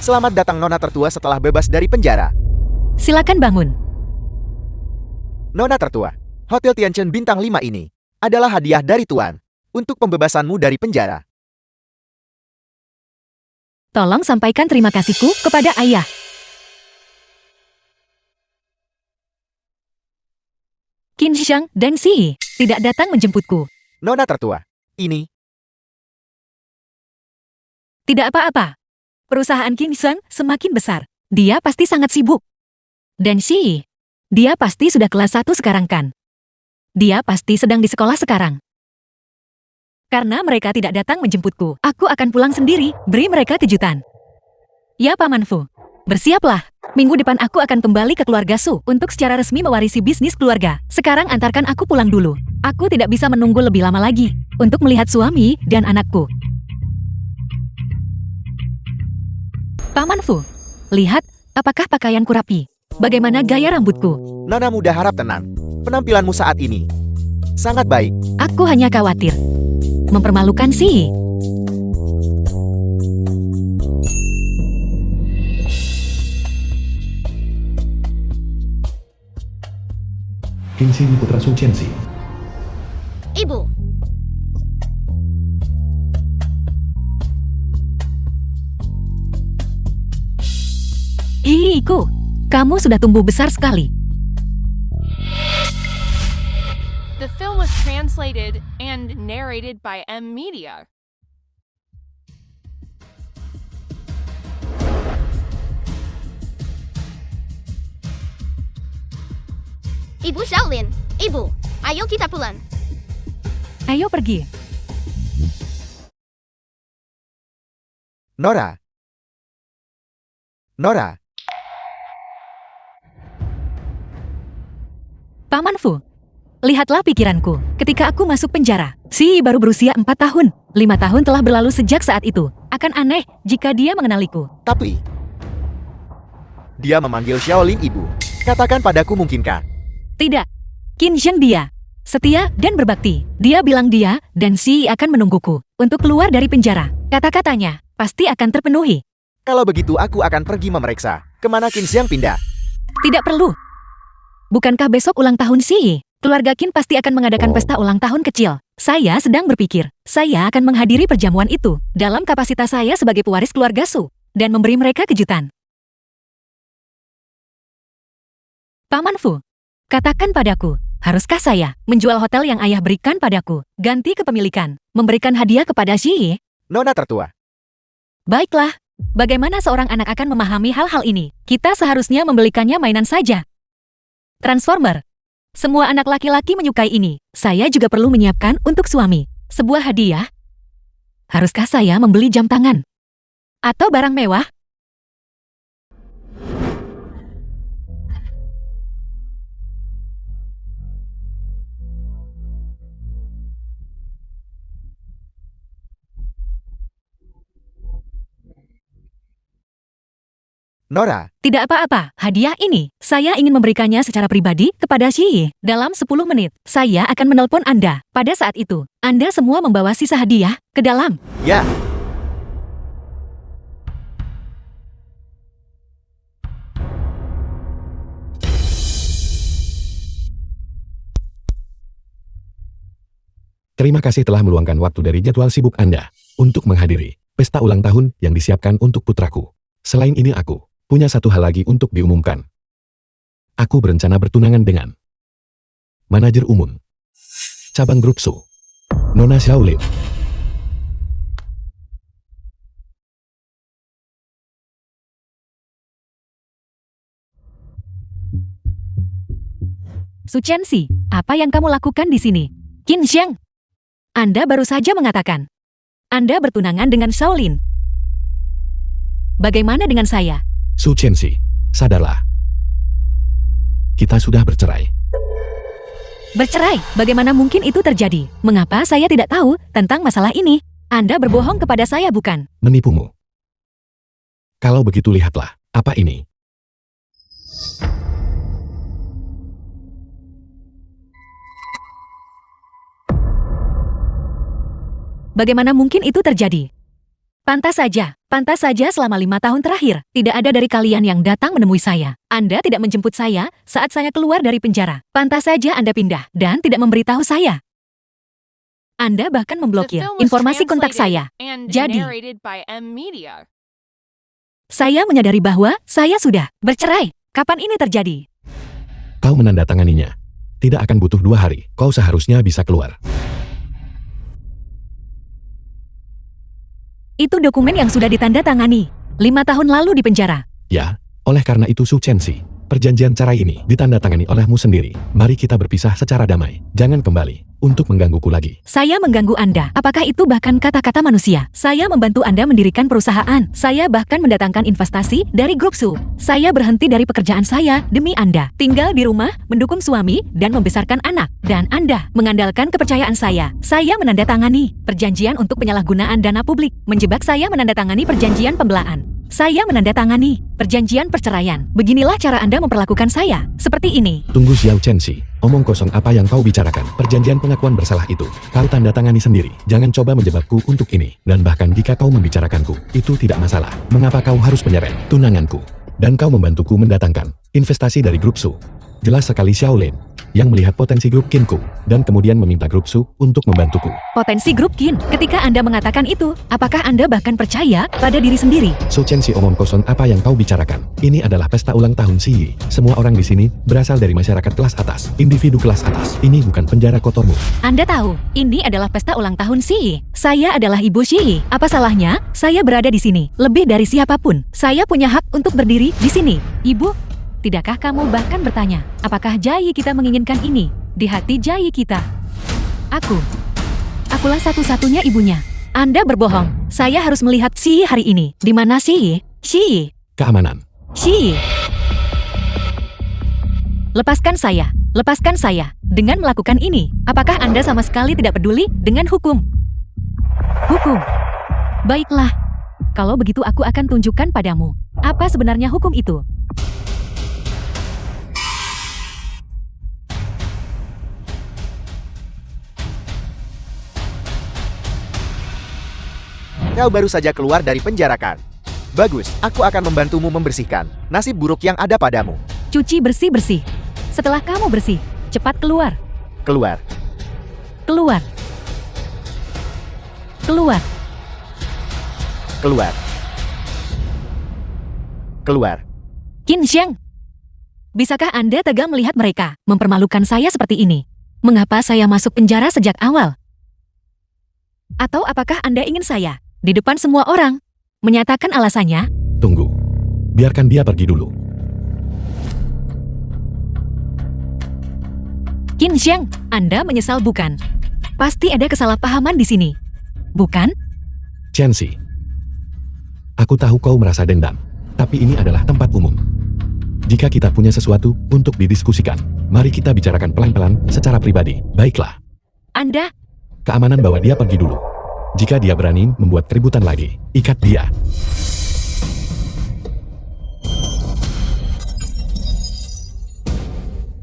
Selamat datang Nona tertua setelah bebas dari penjara. Silakan bangun. Nona tertua, Hotel Tianchen bintang 5 ini adalah hadiah dari Tuan untuk pembebasanmu dari penjara. Tolong sampaikan terima kasihku kepada ayah. Qin Sheng dan Si tidak datang menjemputku. Nona tertua, ini Tidak apa-apa. Perusahaan Qin Sheng semakin besar. Dia pasti sangat sibuk. Dan Si, dia pasti sudah kelas 1 sekarang kan? Dia pasti sedang di sekolah sekarang. Karena mereka tidak datang menjemputku, aku akan pulang sendiri, beri mereka kejutan. Ya Paman Fu, bersiaplah. Minggu depan aku akan kembali ke keluarga Su untuk secara resmi mewarisi bisnis keluarga. Sekarang antarkan aku pulang dulu. Aku tidak bisa menunggu lebih lama lagi untuk melihat suami dan anakku. Paman Fu, lihat, apakah pakaianku rapi? Bagaimana gaya rambutku? Nona muda harap tenang. Penampilanmu saat ini sangat baik. Aku hanya khawatir. Mempermalukan Si. Qinxi putra Su Qianxi. Ibu, Iku, kamu sudah tumbuh besar sekali. The film was translated and narrated by M Media. Ibu Shaolin. Ibu, ayo kita pulang. Ayo pergi. Nora. Nora, Paman Fu, lihatlah pikiranku. Ketika aku masuk penjara, Si baru berusia 4 tahun. 5 tahun telah berlalu sejak saat itu. Akan aneh jika dia mengenaliku. tapi dia memanggil Shaolin ibu. Katakan padaku mungkinkah? Tidak. Qin Sheng dia. Setia dan berbakti. Dia bilang dia dan Si akan menungguku untuk keluar dari penjara. Kata-katanya pasti akan terpenuhi. Kalau begitu aku akin pergi memeriksa kemana Qin Xiang pindah. Tidak perlu. Bukankah besok ulang tahun Si? Keluarga Qin pasti akan mengadakan pesta ulang tahun kecil. Saya sedang berpikir, saya akan menghadiri perjamuan itu dalam kapasitas saya sebagai pewaris keluarga Su dan memberi mereka kejutan. Paman Fu, katakan padaku, haruskah saya menjual hotel yang ayah berikan padaku, ganti kepemilikan, memberikan hadiah kepada Si? Nona tertua, Baiklah, bagaimana seorang anak akan memahami hal-hal ini? Kita seharusnya membelikannya mainan saja. Transformer. Semua anak laki-laki menyukai ini. Saya juga perlu menyiapkan untuk suami sebuah hadiah. Haruskah saya membeli jam tangan? Atau barang mewah? Nora, Tidak apa-apa, hadiah ini, saya ingin memberikannya secara pribadi kepada Si. Dalam 10 menit, saya akan menelpon Anda. Pada saat itu, Anda semua membawa sisa hadiah ke dalam. ya. Terima kasih telah meluangkan waktu dari jadwal sibuk Anda untuk menghadiri pesta ulang tahun yang disiapkan untuk putraku. Selain ini aku punya satu hal lagi untuk diumumkan. Aku berencana bertunangan dengan manajer umum cabang grup Su, Nona Shaolin. Su Qianxi, apa yang kamu lakukan di sini? Qin Sheng, Anda baru saja mengatakan Anda bertunangan dengan Shaolin. Bagaimana dengan saya? Su Qianxi, sadarlah. Kita sudah bercerai. Bercerai? Bagaimana mungkin itu terjadi? Mengapa saya tidak tahu tentang masalah ini? Anda berbohong kepada saya, bukan? Menipumu. Kalau begitu lihatlah, apa ini? Bagaimana mungkin itu terjadi? Pantas saja selama 5 tahun terakhir, tidak ada dari kalian yang datang menemui saya. Anda tidak menjemput saya saat saya keluar dari penjara. Pantas saja Anda pindah dan tidak memberitahu saya. Anda bahkan The memblokir film was informasi kontak translated saya. and Jadi, narrated by M Media. saya menyadari bahwa saya sudah bercerai. Kapan ini terjadi? Kau menandatanganinya. Tidak akan butuh 2 hari. Kau seharusnya bisa keluar. Itu dokumen yang sudah ditandatangani 5 tahun lalu di penjara. Ya, oleh karena itu Su Chenxi, perjanjian cerai ini ditandatangani olehmu sendiri. Mari kita berpisah secara damai. Jangan kembali untuk menggangguku lagi. Saya mengganggu Anda. Apakah itu bahkan kata-kata manusia? Saya membantu Anda mendirikan perusahaan. Saya bahkan mendatangkan investasi dari grup Su. Saya berhenti dari pekerjaan saya demi Anda. Tinggal di rumah, mendukung suami, dan membesarkan anak. Dan Anda mengandalkan kepercayaan saya. Saya menandatangani perjanjian untuk penyalahgunaan dana publik. Menjebak saya menandatangani perjanjian pembelaan. Saya menandatangani perjanjian perceraian. Beginilah cara Anda memperlakukan saya. Seperti ini. Tunggu Xiao Chenxi, omong kosong apa yang kau bicarakan. Perjanjian pengakuan bersalah itu, kau tanda tangani sendiri. Jangan coba menjebakku untuk ini. Dan bahkan jika kau membicarakanku, itu tidak masalah. Mengapa kau harus menyeret tunanganku? Dan kau membantuku mendatangkan investasi dari grup Su. Jelas sekali Xiaolin, yang melihat potensi grup Kinku, dan kemudian meminta grup Su untuk membantuku. Potensi grup Kin. Ketika Anda mengatakan itu, apakah Anda bahkan percaya pada diri sendiri? Su Chenxi omong kosong apa yang kau bicarakan. Ini adalah pesta ulang tahun Xi Yi. Semua orang di sini berasal dari masyarakat kelas atas, individu kelas atas. Ini bukan penjara kotormu. Anda tahu, ini adalah pesta ulang tahun Xi Yi. Saya adalah ibu Xi Yi. Apa salahnya? Saya berada di sini. Lebih dari siapapun. Saya punya hak untuk berdiri di sini. Ibu, tidakkah kamu bahkan bertanya, apakah Jayi kita menginginkan ini? Di hati Jayi kita. Akulah satu-satunya ibunya. Anda berbohong. Saya harus melihat Xi Yi hari ini. Di mana Xi Yi? Xi Yi. Keamanan. Xi Yi. Lepaskan saya. Lepaskan saya. Dengan melakukan ini, apakah Anda sama sekali tidak peduli dengan hukum? Hukum. Baiklah. Kalau begitu aku akan tunjukkan padamu. Apa sebenarnya hukum itu? Kau baru saja keluar dari penjara kan? Bagus, aku akan membantumu membersihkan nasib buruk yang ada padamu. Cuci bersih-bersih. Setelah kamu bersih, cepat keluar. Keluar. Keluar. Keluar. Keluar. Keluar. Qin Xiang. Bisakah Anda tega melihat mereka mempermalukan saya seperti ini? Mengapa saya masuk penjara sejak awal? Atau apakah Anda ingin saya, di depan semua orang, menyatakan alasannya? Tunggu. Biarkan dia pergi dulu. Qin Xiang, Anda menyesal bukan? Pasti ada kesalahpahaman di sini. Bukan? Chenxi. Aku tahu kau merasa dendam. Tapi ini adalah tempat umum. Jika kita punya sesuatu untuk didiskusikan, mari kita bicarakan pelan-pelan secara pribadi. Baiklah. Anda, Keamanan bawa dia pergi dulu. Jika dia berani membuat keributan lagi, ikat dia.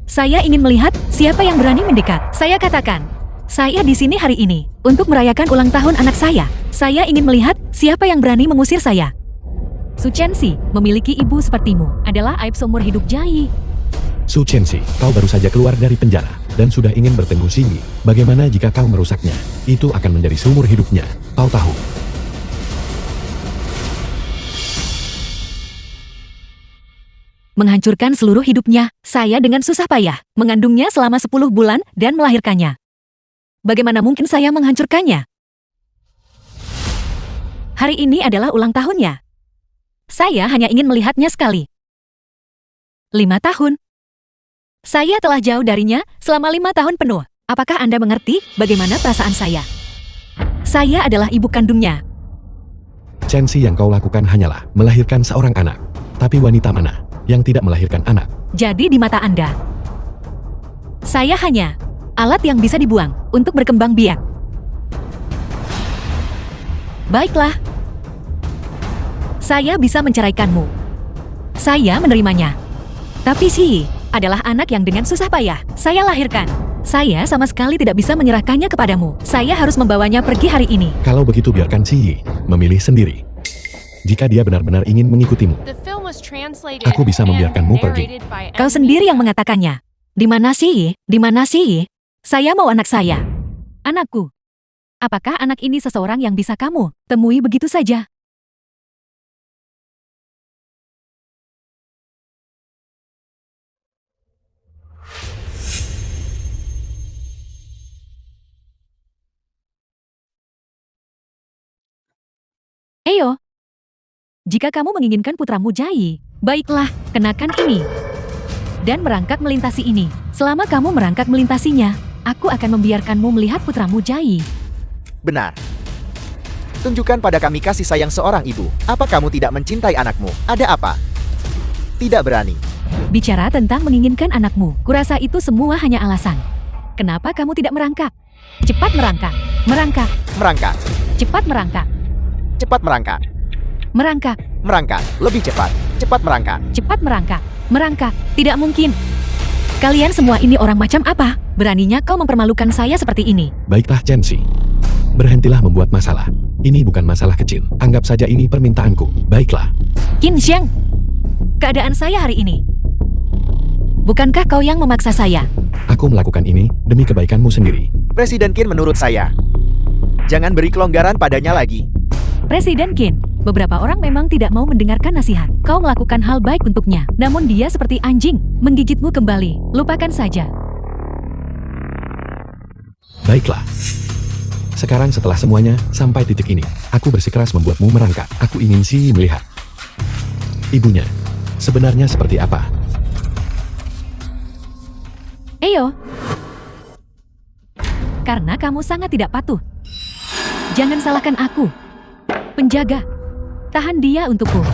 saya ingin melihat siapa yang berani mendekat. Saya katakan, saya di sini hari ini untuk merayakan ulang tahun anak saya. Saya ingin melihat siapa yang berani mengusir saya. Su Chenxi, memiliki ibu sepertimu adalah aib seumur hidup Jayi. Su Chenxi, kau baru saja keluar dari penjara dan sudah ingin bertemu Xi Yi. Bagaimana jika kau merusaknya? Itu akan menjadi seumur hidupnya. Kau tahu. Menghancurkan seluruh hidupnya, saya dengan susah payah mengandungnya selama 10 bulan dan melahirkannya. Bagaimana mungkin saya menghancurkannya? Hari ini adalah ulang tahunnya. Saya hanya ingin melihatnya sekali. 5 tahun. Saya telah jauh darinya selama 5 tahun penuh. Apakah Anda mengerti bagaimana perasaan saya? Saya adalah ibu kandungnya. Chenxi, yang kau lakukan hanyalah melahirkan seorang anak. Tapi wanita mana yang tidak melahirkan anak? Jadi di mata Anda, saya hanya alat yang bisa dibuang untuk berkembang biak. Baiklah. Saya bisa menceraikanmu. Saya menerimanya. Tapi Xi Yi adalah anak yang dengan susah payah saya lahirkan. Saya sama sekali tidak bisa menyerahkannya kepadamu. Saya harus membawanya pergi hari ini. Kalau begitu biarkan Xi Yi memilih sendiri. Jika dia benar-benar ingin mengikutimu, The film was translated Aku bisa and membiarkanmu pergi. narrated by Kau M. sendiri yang Media. mengatakannya. Di mana sih? Di mana sih? Saya mau anak saya. Anakku. Apakah anak ini seseorang yang bisa kamu temui begitu saja? Eyo. Jika kamu menginginkan putramu Jai, baiklah, kenakan ini. Dan merangkak melintasi ini. Selama kamu merangkak melintasinya, aku akan membiarkanmu melihat putramu Jai. Benar. Tunjukkan pada kami kasih sayang seorang ibu. Apa kamu tidak mencintai anakmu? Ada apa? Tidak berani. Bicara tentang menginginkan anakmu, kurasa itu semua hanya alasan. Kenapa kamu tidak merangkak? Cepat merangkak. Merangkak. Merangkak. Cepat merangkak. Cepat merangkak. Merangkak. Merangkak. Lebih cepat. Cepat merangkak. Cepat merangkak. Merangkak. Tidak mungkin. Kalian semua ini orang macam apa? Beraninya kau mempermalukan saya seperti ini. Baiklah Chen-si. Berhentilah membuat masalah. Ini bukan masalah kecil. Anggap saja ini permintaanku. Baiklah. Qin Xiang. Keadaan saya hari ini. Bukankah kau yang memaksa saya? Aku melakukan ini demi kebaikanmu sendiri. Presiden Qin menurut saya. Jangan beri kelonggaran padanya lagi. Presiden Qin, beberapa orang memang tidak mau mendengarkan nasihat. Kau melakukan hal baik untuknya, namun dia seperti anjing, menggigitmu kembali. Lupakan saja. Baiklah. Sekarang setelah semuanya, sampai titik ini, aku bersikeras membuatmu merangkak. Aku ingin sih melihat. Ibunya, sebenarnya seperti apa? Eyo. Karena kamu sangat tidak patuh. Jangan salahkan aku. Penjaga. Tahan dia untukku.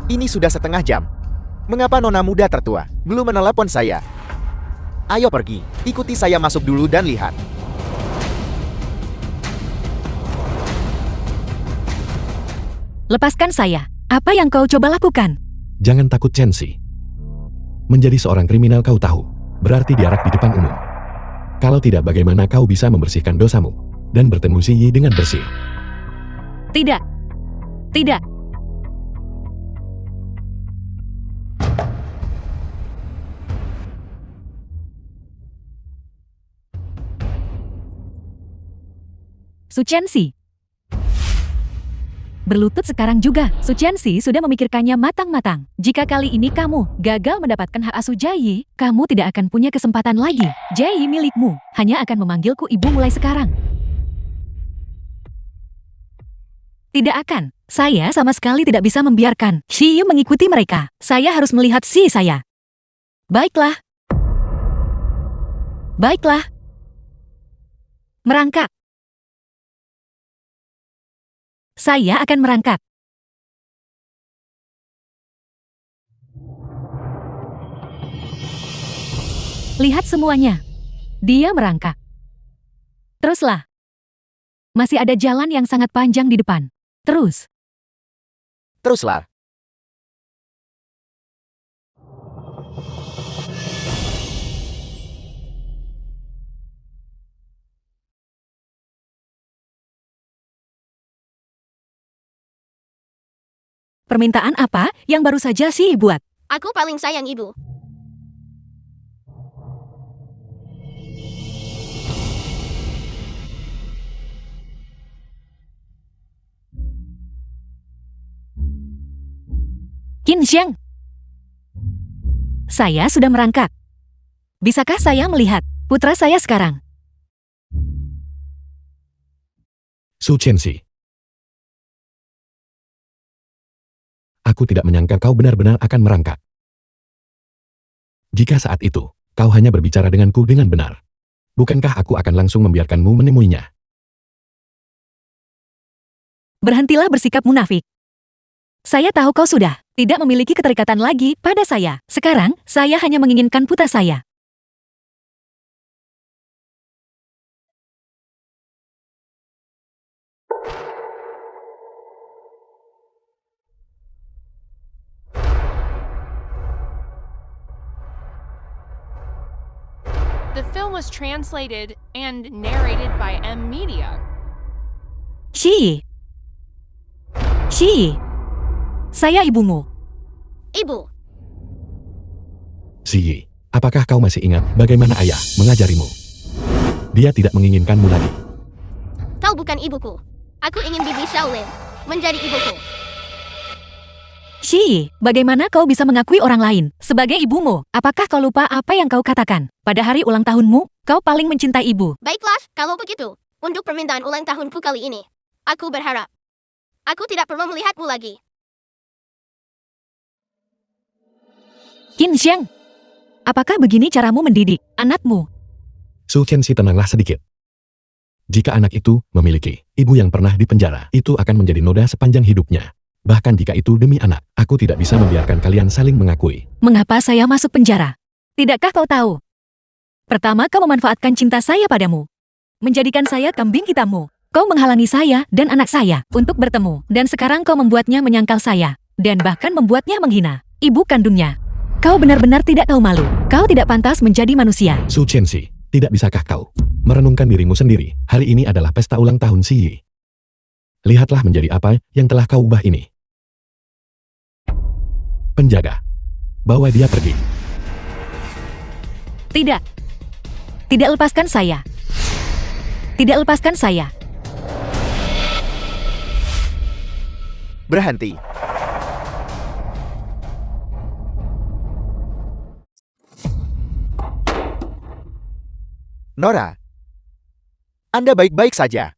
Ini sudah setengah jam. Mengapa nona muda tertua belum menelepon saya? Ayo pergi, ikuti saya masuk dulu dan lihat. Lepaskan saya. Apa yang kau coba lakukan? Jangan takut Chen-si. Menjadi seorang kriminal kau tahu, berarti diarak di depan umum. Kalau tidak bagaimana kau bisa membersihkan dosamu, dan bertemu si Yi dengan bersih. Tidak. Tidak. Su Chen-si. Berlutut sekarang juga, Su Chen-si sudah memikirkannya matang-matang. Jika kali ini kamu gagal mendapatkan hak asuh Jai, kamu tidak akan punya kesempatan lagi. Jai milikmu, hanya akan memanggilku ibu mulai sekarang. Tidak akan. Saya sama sekali tidak bisa membiarkan Si Yu mengikuti mereka. Saya harus melihat si saya. Baiklah. Baiklah. Merangkak. Saya akan merangkak. Lihat semuanya. Dia merangkak. Teruslah. Masih ada jalan yang sangat panjang di depan. Terus. Teruslah. Permintaan apa yang baru saja si buat? Aku paling sayang ibu. Qin Xiang. Saya sudah merangkak. Bisakah saya melihat putra saya sekarang? Su Chen-si. Aku tidak menyangka kau benar-benar akan merangkak. Jika saat itu, kau hanya berbicara denganku dengan benar, bukankah aku akan langsung membiarkanmu menemuinya? Berhentilah bersikap munafik. Saya tahu kau sudah tidak memiliki keterikatan lagi pada saya. Sekarang, saya hanya menginginkan putra saya. The film was translated and narrated by M. Media. Shi. Shi. Saya ibumu. Ibu. Ziyi, apakah kau masih ingat bagaimana ayah mengajarimu? Dia tidak menginginkanmu lagi. Kau bukan ibuku. Aku ingin Bibi Shaolin menjadi ibuku. Shi, bagaimana kau bisa mengakui orang lain sebagai ibumu? Apakah kau lupa apa yang kau katakan? Pada hari ulang tahunmu, kau paling mencintai ibu. Baiklah, kalau begitu. Untuk permintaan ulang tahunku kali ini, aku berharap aku tidak perlu melihatmu lagi. Qin Xiang, apakah begini caramu mendidik anakmu? Su Qianxi, tenanglah sedikit. Jika anak itu memiliki ibu yang pernah dipenjara, itu akan menjadi noda sepanjang hidupnya. Bahkan jika itu demi anak, aku tidak bisa membiarkan kalian saling mengakui. Mengapa saya masuk penjara? Tidakkah kau tahu? Pertama, kau memanfaatkan cinta saya padamu. Menjadikan saya kambing hitammu. Kau menghalangi saya dan anak saya untuk bertemu. Dan sekarang kau membuatnya menyangkal saya. Dan bahkan membuatnya menghina ibu kandungnya. Kau benar-benar tidak tahu malu. Kau tidak pantas menjadi manusia. Su Qianxi, tidak bisakah kau merenungkan dirimu sendiri? Hari ini adalah pesta ulang tahun Ziyi. Lihatlah menjadi apa yang telah kau ubah ini. Penjaga, bawa dia pergi. Tidak. Tidak, lepaskan saya. Tidak, lepaskan saya. Berhenti. Nora, Anda baik-baik saja.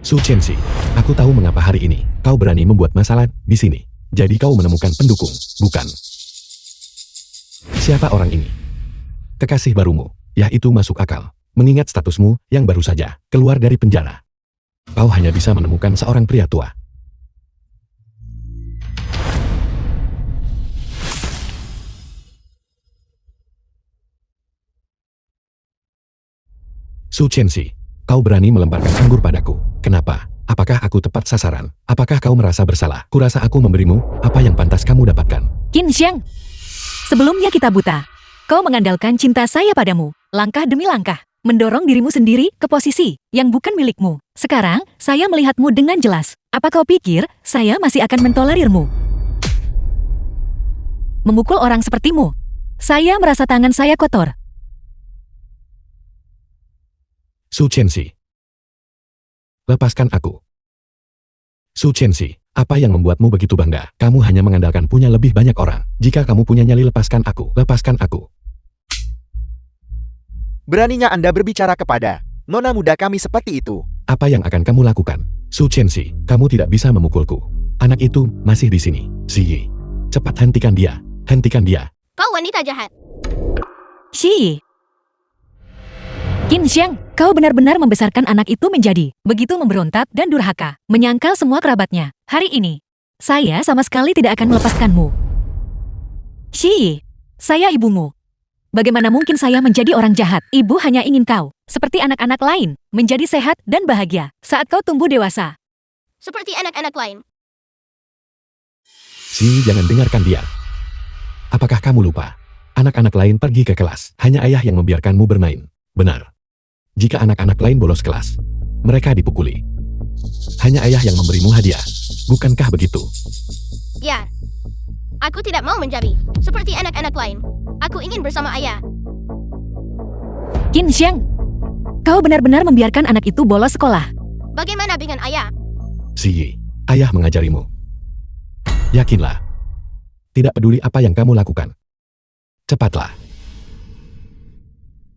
Su Qianxi, aku tahu mengapa hari ini kau berani membuat masalah di sini. Jadi kau menemukan pendukung, bukan? Siapa orang ini? Kekasih barumu, yaitu masuk akal. Mengingat statusmu yang baru saja keluar dari penjara. Kau hanya bisa menemukan seorang pria tua. Su Qianxi, kau berani melemparkan anggur padaku. Kenapa? Apakah aku tepat sasaran? Apakah kau merasa bersalah? Kurasa aku memberimu apa yang pantas kamu dapatkan. Qin Xiang, sebelumnya kita buta. Kau mengandalkan cinta saya padamu, langkah demi langkah, mendorong dirimu sendiri ke posisi yang bukan milikmu. Sekarang, saya melihatmu dengan jelas. Apa kau pikir saya masih akan mentolerirmu? Memukul orang sepertimu. Saya merasa tangan saya kotor. Su Qianxi, lepaskan aku. Su Qianxi, apa yang membuatmu begitu bangga? Kamu hanya mengandalkan punya lebih banyak orang. Jika kamu punya nyali, lepaskan aku. Lepaskan aku. Beraninya Anda berbicara kepada nona muda kami seperti itu. Apa yang akan kamu lakukan? Su Qianxi, kamu tidak bisa memukulku. Anak itu masih di sini. Ziyi, cepat hentikan dia. Hentikan dia. Kau wanita jahat. Shi. Qin Xiang, kau benar-benar membesarkan anak itu menjadi begitu memberontak dan durhaka, menyangkal semua kerabatnya. Hari ini, saya sama sekali tidak akan melepaskanmu. Shi, saya ibumu. Bagaimana mungkin saya menjadi orang jahat? Ibu hanya ingin kau, seperti anak-anak lain, menjadi sehat dan bahagia saat kau tumbuh dewasa. Seperti anak-anak lain. Ziyi, jangan dengarkan dia. Apakah kamu lupa? Anak-anak lain pergi ke kelas. Hanya ayah yang membiarkanmu bermain. Benar. Jika anak-anak lain bolos kelas, mereka dipukuli. Hanya ayah yang memberimu hadiah. Bukankah begitu? Ya. Aku tidak mau menjadi seperti anak-anak lain. Aku ingin bersama ayah. Qin Xiang, kau benar-benar membiarkan anak itu bolos sekolah. Bagaimana dengan ayah? Ziyi, ayah mengajarimu. Yakinlah. Tidak peduli apa yang kamu lakukan. Cepatlah.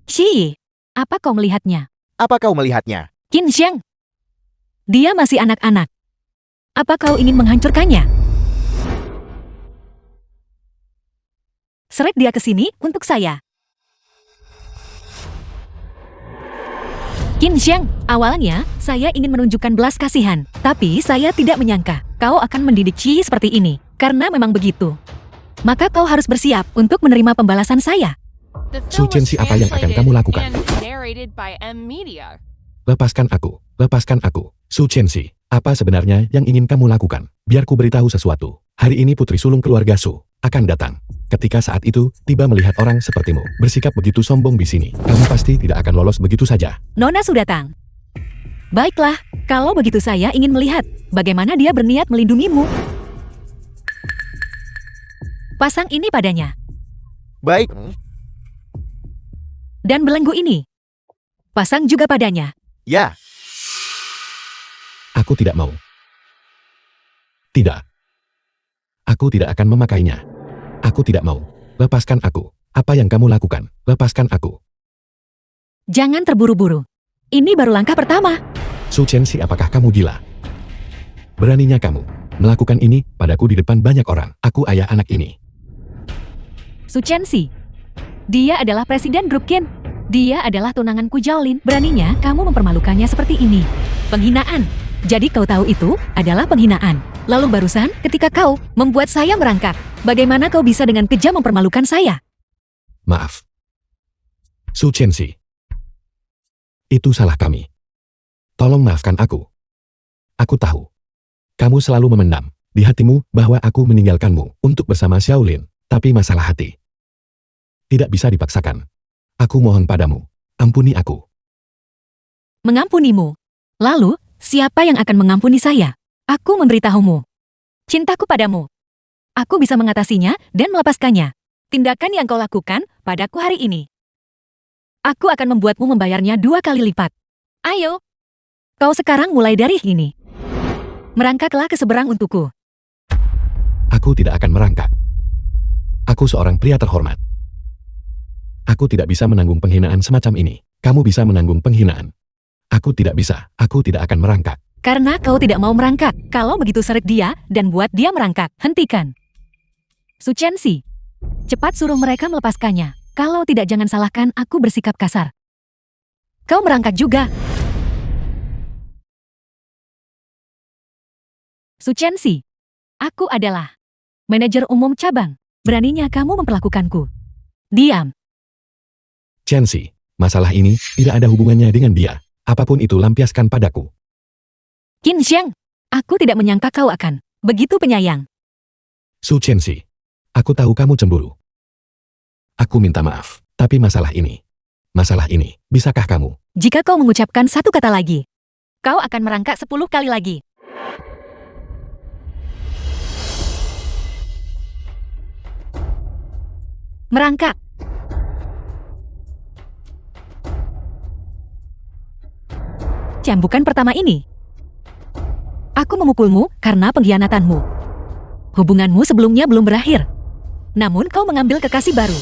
Shi, apa kau melihatnya? Apa kau melihatnya? Qin Xiang, dia masih anak-anak. Apa kau ingin menghancurkannya? Seret dia ke sini untuk saya. Qin Xiang, awalnya saya ingin menunjukkan belas kasihan, tapi saya tidak menyangka kau akan mendidik Qi seperti ini, karena memang begitu. Maka kau harus bersiap untuk menerima pembalasan saya. The Su film was Qianxi, apa yang akan kamu lakukan? and narrated by M Media. Lepaskan aku. Lepaskan aku. Su Qianxi, apa sebenarnya yang ingin kamu lakukan? Biar ku beritahu sesuatu. Hari ini putri sulung keluarga Su akan datang. Ketika saat itu tiba melihat orang sepertimu bersikap begitu sombong di sini, kamu pasti tidak akan lolos begitu saja. Nona sudah datang. Baiklah, kalau begitu saya ingin melihat bagaimana dia berniat melindungimu. Pasang ini padanya, Baik. dan belenggu ini. Pasang juga padanya. Ya, Aku tidak mau. Tidak. Aku tidak akan memakainya. Aku tidak mau. Lepaskan aku. Apa yang kamu lakukan? Lepaskan aku. Jangan terburu-buru. Ini baru langkah pertama. Su Chenxi, apakah kamu gila? Beraninya kamu melakukan ini padaku di depan banyak orang. Aku ayah anak ini. Su Chenxi. Dia adalah presiden grup Qin. Dia adalah tunanganku Jiaolin. Beraninya kamu mempermalukannya seperti ini. Penghinaan. Jadi kau tahu itu adalah penghinaan. Lalu barusan ketika kau membuat saya merangkak, bagaimana kau bisa dengan kejam mempermalukan saya? Maaf. Su Chenxi. Itu salah kami. Tolong maafkan aku. Aku tahu. Kamu selalu memendam di hatimu bahwa aku meninggalkanmu untuk bersama Xiaolin, tapi masalah hati tidak bisa dipaksakan. Aku mohon padamu, ampuni aku. Mengampunimu. Lalu, siapa yang akan mengampuni saya? Aku memberitahumu. Cintaku padamu. Aku bisa mengatasinya dan melepaskannya. Tindakan yang kau lakukan padaku hari ini. Aku akan membuatmu membayarnya 2 kali lipat. Ayo. Kau sekarang mulai dari ini. Merangkaklah ke seberang untukku. Aku tidak akan merangkak. Aku seorang pria terhormat. Aku tidak bisa menanggung penghinaan semacam ini. Kamu bisa menanggung penghinaan. Aku tidak bisa. Aku tidak akan merangkak. Karena kau tidak mau merangkak. Kalau begitu seret dia dan buat dia merangkak. Hentikan. Su Chenxi. Cepat suruh mereka melepaskannya. Kalau tidak, jangan salahkan aku bersikap kasar. Kau merangkak juga. Su Chenxi. Aku adalah manajer umum cabang. Beraninya kamu memperlakukanku. Diam. Chenxi, masalah ini tidak ada hubungannya dengan dia. Apapun itu lampiaskan padaku. Qin Xiang. Aku tidak menyangka kau akan begitu penyayang. Su Chenxi, aku tahu kamu cemburu. Aku minta maaf, tapi masalah ini, bisakah kamu? Jika kau mengucapkan satu kata lagi, kau akan merangkak 10 kali lagi. Merangkak. Cambukan pertama ini. Aku memukulmu karena pengkhianatanmu. Hubunganmu sebelumnya belum berakhir. Namun kau mengambil kekasih baru.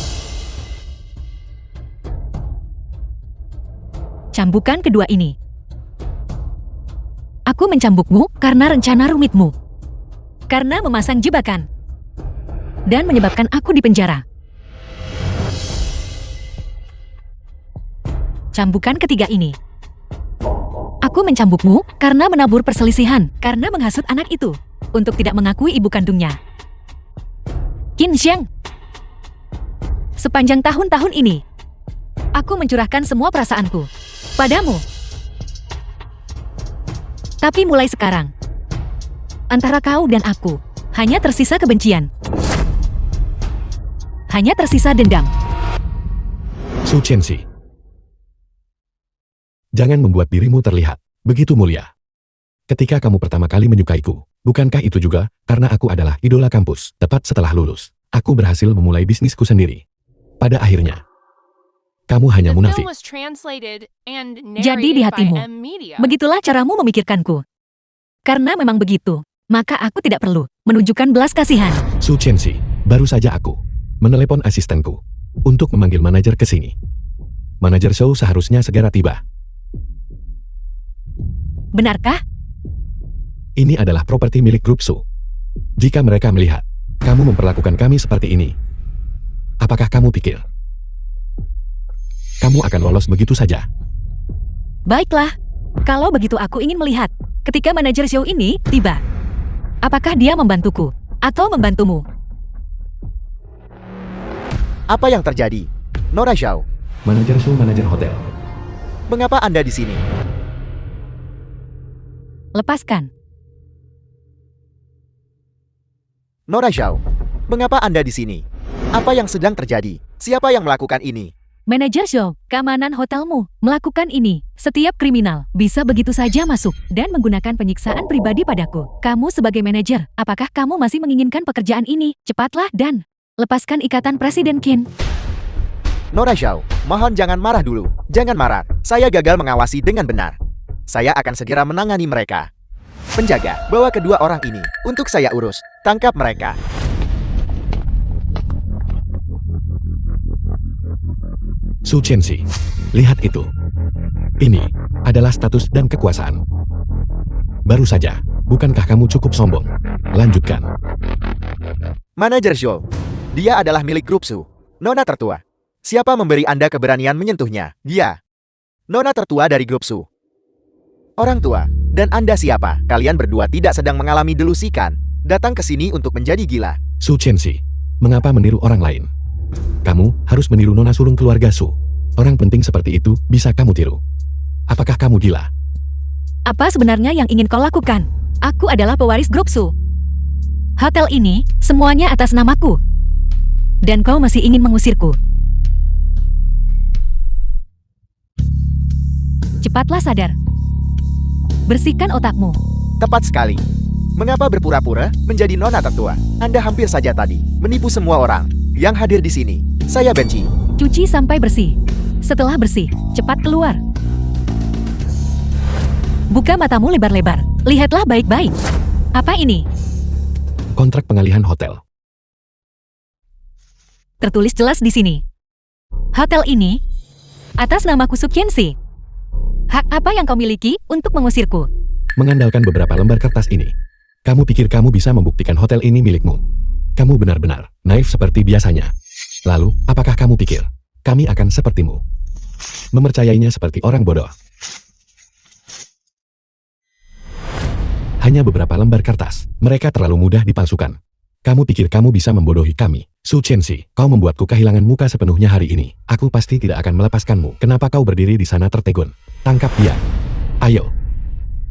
Cambukan kedua ini. Aku mencambukmu karena rencana rumitmu. Karena memasang jebakan. Dan menyebabkan aku di penjara. Cambukan ketiga ini. Aku mencambukmu karena menabur perselisihan, karena menghasut anak itu untuk tidak mengakui ibu kandungnya. Qin Xiang. Sepanjang tahun-tahun ini, aku mencurahkan semua perasaanku padamu. Tapi mulai sekarang, antara kau dan aku, hanya tersisa kebencian. Hanya tersisa dendam. Su Chenxi, jangan membuat dirimu terlihat begitu mulia. Ketika kamu pertama kali menyukaiku, bukankah itu juga karena aku adalah idola kampus? Tepat setelah lulus, aku berhasil memulai bisnisku sendiri. Pada akhirnya, kamu hanya The munafik. film was translated and Jadi di narrated by hatimu, M Media. begitulah caramu memikirkanku. Karena memang begitu, maka aku tidak perlu menunjukkan belas kasihan. Su Chenxi, baru saja aku menelepon asistenku untuk memanggil manajer ke sini. Manajer show seharusnya segera tiba. Benarkah? Ini adalah properti milik grup Su. Jika mereka melihat kamu memperlakukan kami seperti ini, apakah kamu pikir kamu akan lolos begitu saja? Baiklah, kalau begitu aku ingin melihat ketika manajer show ini tiba. Apakah dia membantuku atau membantumu? Apa yang terjadi? Nora Zhao, Manajer show, manajer hotel. mengapa Anda di sini? Lepaskan. Nora Zhao, mengapa Anda di sini? Apa yang sedang terjadi? Siapa yang melakukan ini? Manajer Zhou, keamanan hotelmu melakukan ini. Setiap kriminal bisa begitu saja masuk dan menggunakan penyiksaan pribadi padaku. Kamu sebagai manajer, apakah kamu masih menginginkan pekerjaan ini? Cepatlah dan lepaskan ikatan Presiden Qin. Nona Zhao, mohon jangan marah dulu. Jangan marah, saya gagal mengawasi dengan benar. Saya akan segera menangani mereka. Penjaga, bawa kedua orang ini. Untuk saya urus. Tangkap mereka. Su Chenxi, lihat itu. Ini adalah status dan kekuasaan. Baru saja, bukankah kamu cukup sombong? Lanjutkan. Manajer Zhou, dia adalah milik grup Su. Nona tertua. Siapa memberi Anda keberanian menyentuhnya? Dia. Nona tertua dari grup Su. Orang tua. Dan Anda siapa? Kalian berdua tidak sedang mengalami delusikan. Datang ke sini untuk menjadi gila. Su Chenxi, mengapa meniru orang lain? Kamu harus meniru nona sulung keluarga Su. Orang penting seperti itu bisa kamu tiru. Apakah kamu gila? Apa sebenarnya yang ingin kau lakukan? Aku adalah pewaris grup Su. Hotel ini semuanya atas namaku. Dan kau masih ingin mengusirku. Cepatlah sadar. Bersihkan otakmu. Tepat sekali. Mengapa berpura-pura menjadi nona tertua? Anda hampir saja tadi menipu semua orang yang hadir di sini. Saya benci. Cuci sampai bersih. Setelah bersih, cepat keluar. Buka matamu lebar-lebar. Lihatlah baik-baik. Apa ini? Kontrak pengalihan hotel. Tertulis jelas di sini. Hotel ini atas namaku Su Chenxi. Hak apa yang kau miliki untuk mengusirku? Mengandalkan beberapa lembar kertas ini. Kamu pikir kamu bisa membuktikan hotel ini milikmu? Kamu benar-benar naif seperti biasanya. Lalu, apakah kamu pikir kami akan sepertimu? Memercayainya seperti orang bodoh. Hanya beberapa lembar kertas. Mereka terlalu mudah dipalsukan. Kamu pikir kamu bisa membodohi kami? Su Chenxi, kau membuatku kehilangan muka sepenuhnya hari ini. Aku pasti tidak akan melepaskanmu. Kenapa kau berdiri di sana tertegun? Tangkap dia. Ayo.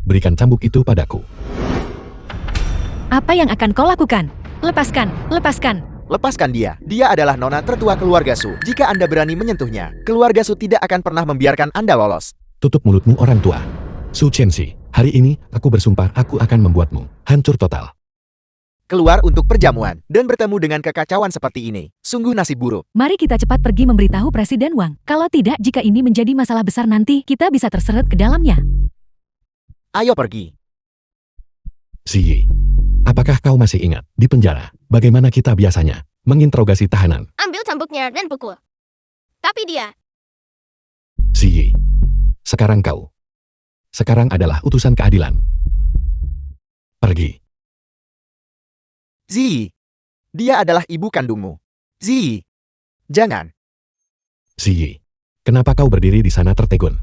Berikan cambuk itu padaku. Apa yang akan kau lakukan? Lepaskan, lepaskan. Lepaskan dia. Dia adalah nona tertua keluarga Su. Jika Anda berani menyentuhnya, keluarga Su tidak akan pernah membiarkan Anda lolos. Tutup mulutmu orang tua. Su Chenxi, hari ini aku bersumpah aku akan membuatmu hancur total. Keluar untuk perjamuan dan bertemu dengan kekacauan seperti ini. Sungguh nasib buruk. Mari kita cepat pergi memberitahu Presiden Wang. Kalau tidak, jika ini menjadi masalah besar nanti, kita bisa terseret ke dalamnya. Ayo pergi. Ziyi, apakah kau masih ingat di penjara bagaimana kita biasanya menginterogasi tahanan? Ambil cambuknya dan pukul. Tapi dia. Ziyi, sekarang kau. Sekarang adalah utusan keadilan. Pergi. Ziyi, dia adalah ibu kandungmu. Ziyi, jangan. Ziyi, kenapa kau berdiri di sana tertegun?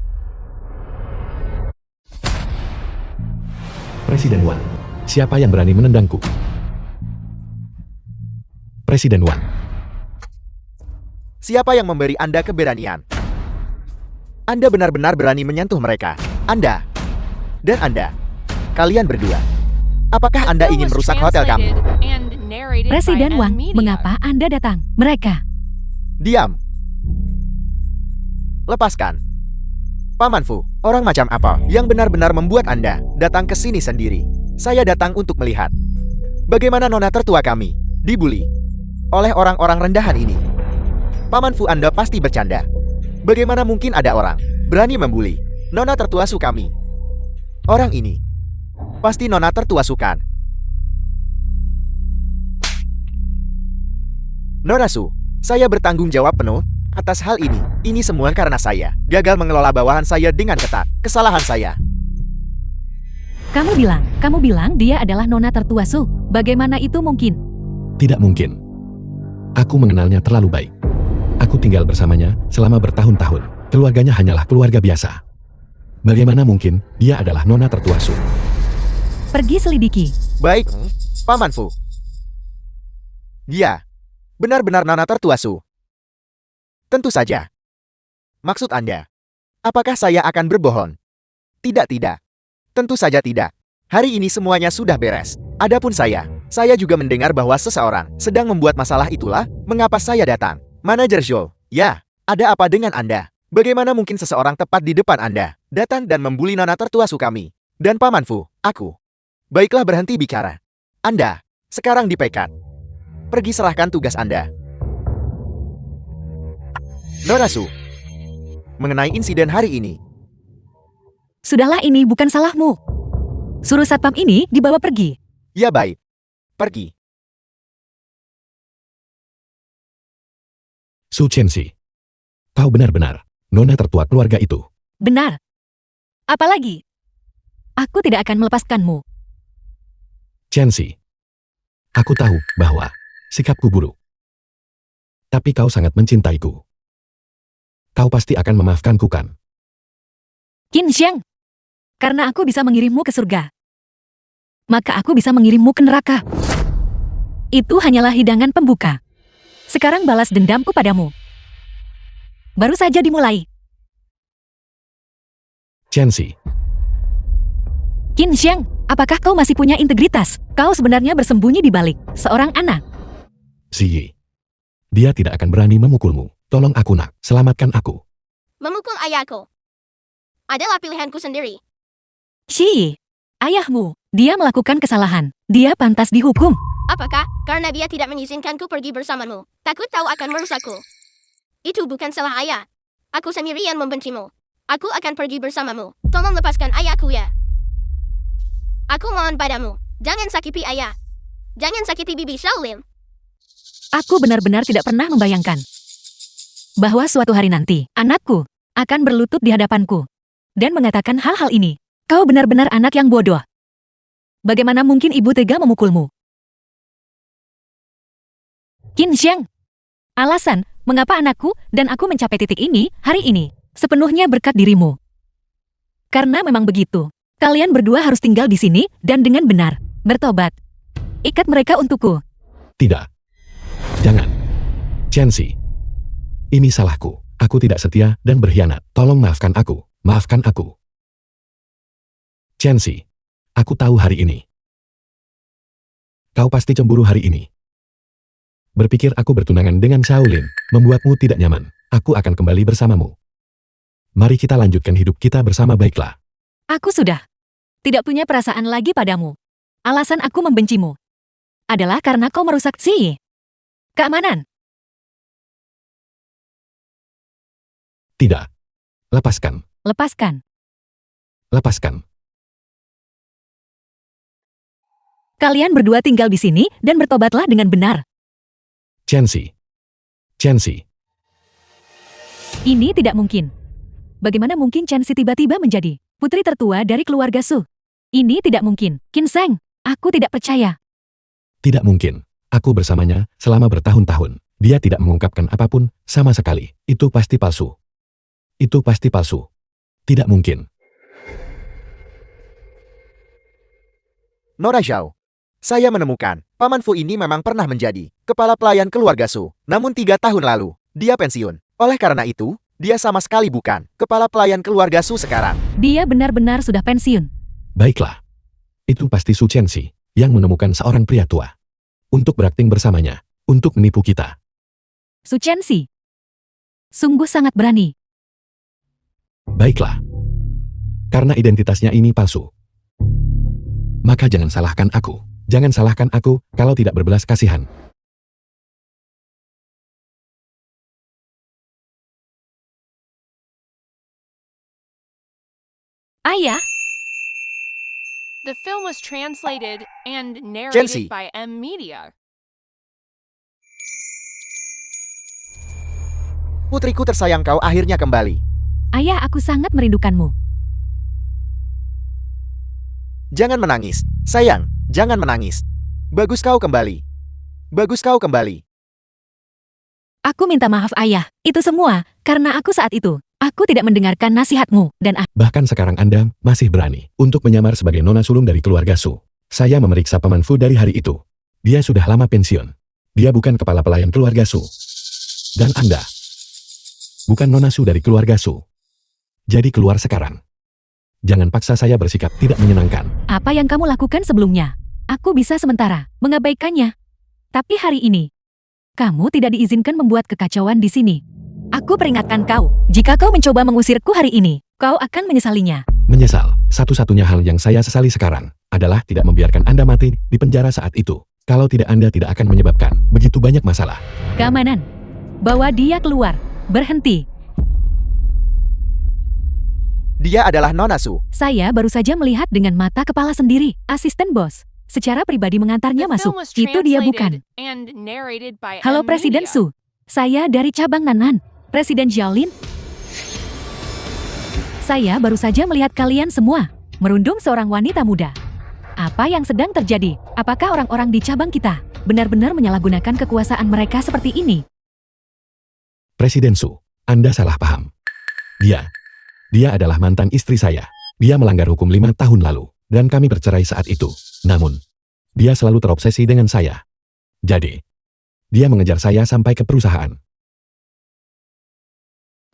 Presiden Wan, siapa yang berani menendangku? Presiden Wan, Siapa yang memberi Anda keberanian? Anda benar-benar berani menyentuh mereka. Anda. Dan Anda. Kalian berdua. Apakah Anda ingin merusak hotel kami? Presiden Wang, mengapa Anda datang? Mereka. Diam. Lepaskan. Paman Fu, orang macam apa yang benar-benar membuat Anda datang ke sini sendiri? Saya datang untuk melihat bagaimana nona tertua kami dibuli oleh orang-orang rendahan ini. Paman Fu, Anda pasti bercanda. Bagaimana mungkin ada orang berani membuli nona tertua Su kami? Orang ini pasti nona tertua Sukan. Nona Su, saya bertanggung jawab penuh atas hal ini. Ini semua karena saya gagal mengelola bawahan saya dengan ketat. Kesalahan saya. Kamu bilang dia adalah nona tertua Su. Bagaimana itu mungkin? tidak mungkin. Aku mengenalnya terlalu baik. Aku tinggal bersamanya selama bertahun-tahun. Keluarganya hanyalah keluarga biasa. Bagaimana mungkin dia adalah nona tertua Su? Pergi selidiki. Baik, Paman Fu. Dia benar-benar nona tertua Su. Tentu saja. Maksud Anda, apakah saya akan berbohong? Tidak. Tentu saja tidak. Hari ini semuanya sudah beres. Adapun saya juga mendengar bahwa seseorang sedang membuat masalah, itulah mengapa saya datang. Manajer Zhou, ya, Ada apa dengan Anda? Bagaimana mungkin seseorang tepat di depan Anda datang dan membuli nona tertua Su kami? Dan Paman Fu, aku. Baiklah berhenti bicara. Anda, sekarang dipecat. Pergi serahkan tugas Anda. Nona Su, mengenai insiden hari ini, Sudahlah, ini bukan salahmu. Suruh satpam ini dibawa pergi. ya baik. Pergi. Su Chenxi. Kau benar-benar nona tertua keluarga itu. Benar. Apalagi? Aku tidak akan melepaskanmu. Chenxi. Aku tahu bahwa sikapku buruk. Tapi kau sangat mencintaiku. Kau pasti akan memaafkanku kan? Qin Xiang. Karena aku bisa mengirimmu ke surga, maka aku bisa mengirimmu ke neraka. Itu hanyalah hidangan pembuka. Sekarang balas dendamku padamu. Baru saja dimulai. Chenxi. Qin Xiang, apakah kau masih punya integritas? Kau sebenarnya bersembunyi di balik seorang anak. Ziyi. Dia tidak akan berani memukulmu. Tolong aku nak, selamatkan aku. Memukul ayahku adalah pilihanku sendiri. Shi, ayahmu, dia melakukan kesalahan. Dia pantas dihukum. Apakah karena dia tidak mengizinkanku pergi bersamamu? Takut tahu akan merusakku. Itu bukan salah ayah. Aku sendiri yang membencimu. Aku akan pergi bersamamu. Tolong lepaskan ayahku ya. Aku mohon padamu. Jangan sakiti ayah. Jangan sakiti bibi Shaolin. Aku benar-benar tidak pernah membayangkan bahwa suatu hari nanti, anakku akan berlutut di hadapanku dan mengatakan hal-hal ini. Kau benar-benar anak yang bodoh. Bagaimana mungkin ibu tega memukulmu? Qin Xiang, alasan mengapa anakku dan aku mencapai titik ini hari ini sepenuhnya berkat dirimu. Karena memang begitu. Kalian berdua harus tinggal di sini dan dengan benar bertobat. Ikat mereka untukku. Tidak. Jangan. Chenxi. Ini salahku. Aku tidak setia dan berkhianat. Tolong maafkan aku. Maafkan aku. Chenxi. Aku tahu hari ini. Kau pasti cemburu hari ini. Berpikir aku bertunangan dengan Shaolin membuatmu tidak nyaman. Aku akan kembali bersamamu. Mari kita lanjutkan hidup kita bersama baiklah. Aku sudah tidak punya perasaan lagi padamu. Alasan aku membencimu adalah karena kau merusak keamanan. Tidak. Lepaskan. Lepaskan. Lepaskan. Kalian berdua tinggal di sini dan bertobatlah dengan benar. Chenxi. Chenxi. Ini tidak mungkin. Bagaimana mungkin Chenxi tiba-tiba menjadi putri tertua dari keluarga Su? Ini tidak mungkin. Qin Xiang, aku tidak percaya. Tidak mungkin. Aku bersamanya selama bertahun-tahun. Dia tidak mengungkapkan apapun sama sekali. Itu pasti palsu. Itu pasti palsu. Tidak mungkin. Nona Zhao. Saya menemukan, Paman Fu ini memang pernah menjadi kepala pelayan keluarga Su. Namun 3 tahun lalu, dia pensiun. Oleh karena itu, dia sama sekali bukan kepala pelayan keluarga Su sekarang. Dia benar-benar sudah pensiun. Baiklah. Itu pasti Su Chenxi yang menemukan seorang pria tua. Untuk berakting bersamanya. Untuk menipu kita. Su Chenxi. Sungguh sangat berani. Baiklah. Karena identitasnya ini palsu. Maka jangan salahkan aku. Jangan salahkan aku kalau tidak berbelas kasihan. Ayah, The film was translated and Chelsea. narrated by M Media. Putriku tersayang, kau akhirnya kembali. ayah, aku sangat merindukanmu. Jangan menangis. Sayang, jangan menangis. Bagus kau kembali. Bagus kau kembali. Aku minta maaf ayah, itu semua karena aku saat itu. Aku tidak mendengarkan nasihatmu dan Bahkan sekarang Anda masih berani untuk menyamar sebagai nona sulung dari keluarga Su. Saya memeriksa Paman Fu dari hari itu. Dia sudah lama pensiun. Dia bukan kepala pelayan keluarga Su. Dan Anda bukan nona Su dari keluarga Su. Jadi keluar sekarang. Jangan paksa saya bersikap tidak menyenangkan. apa yang kamu lakukan sebelumnya? Aku bisa sementara mengabaikannya. Tapi hari ini, kamu tidak diizinkan membuat kekacauan di sini. Aku peringatkan kau, jika kau mencoba mengusirku hari ini, kau akan menyesalinya. Menyesal, satu-satunya hal yang saya sesali sekarang adalah tidak membiarkan Anda mati di penjara saat itu. Kalau tidak, Anda tidak akan menyebabkan begitu banyak masalah. Keamanan. Bawa dia keluar. Berhenti. Dia adalah Nona Su. Saya baru saja melihat dengan mata kepala sendiri. Asisten bos. Secara pribadi mengantarnya The masuk. film was Itu dia bukan. translated and narrated by Halo M Presiden Media. Su. Saya dari cabang Nanan. Presiden Xiaolin. Saya baru saja melihat kalian semua merundung seorang wanita muda. Apa yang sedang terjadi? Apakah orang-orang di cabang kita benar-benar menyalahgunakan kekuasaan mereka seperti ini? Presiden Su, Anda salah paham. Dia adalah mantan istri saya. Dia melanggar hukum 5 tahun lalu, dan kami bercerai saat itu. Namun, dia selalu terobsesi dengan saya. Jadi, dia mengejar saya sampai ke perusahaan.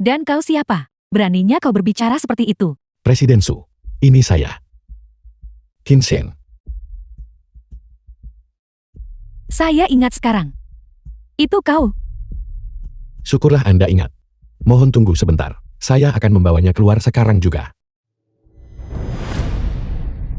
Dan kau siapa? Beraninya kau berbicara seperti itu? Presiden Su, ini saya. Qin Sheng. Saya ingat sekarang. Itu kau. Syukurlah Anda ingat. Mohon tunggu sebentar. Saya akan membawanya keluar sekarang juga.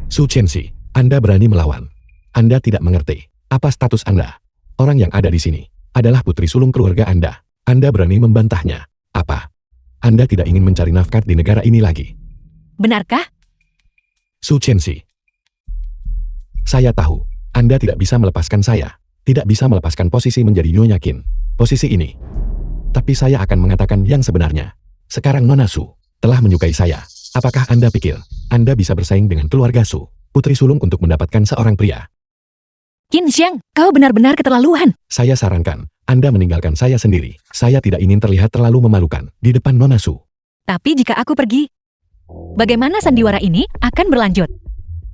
Su Chenxi, Anda berani melawan. Anda tidak mengerti apa status Anda. Orang yang ada di sini adalah putri sulung keluarga Anda. Anda berani membantahnya. Apa? Anda tidak ingin mencari nafkah di negara ini lagi? Benarkah? Su Chenxi. Saya tahu, Anda tidak bisa melepaskan saya. Tidak bisa melepaskan posisi menjadi Nyonya Qin. Posisi ini. Tapi saya akan mengatakan yang sebenarnya. Sekarang Nona Su telah menyukai saya. Apakah Anda pikir Anda bisa bersaing dengan keluarga Su, putri sulung untuk mendapatkan seorang pria? Qin Sheng, kau benar-benar keterlaluan. Saya sarankan, Anda meninggalkan saya sendiri. Saya tidak ingin terlihat terlalu memalukan di depan Nona Su. Tapi jika aku pergi, bagaimana sandiwara ini akan berlanjut?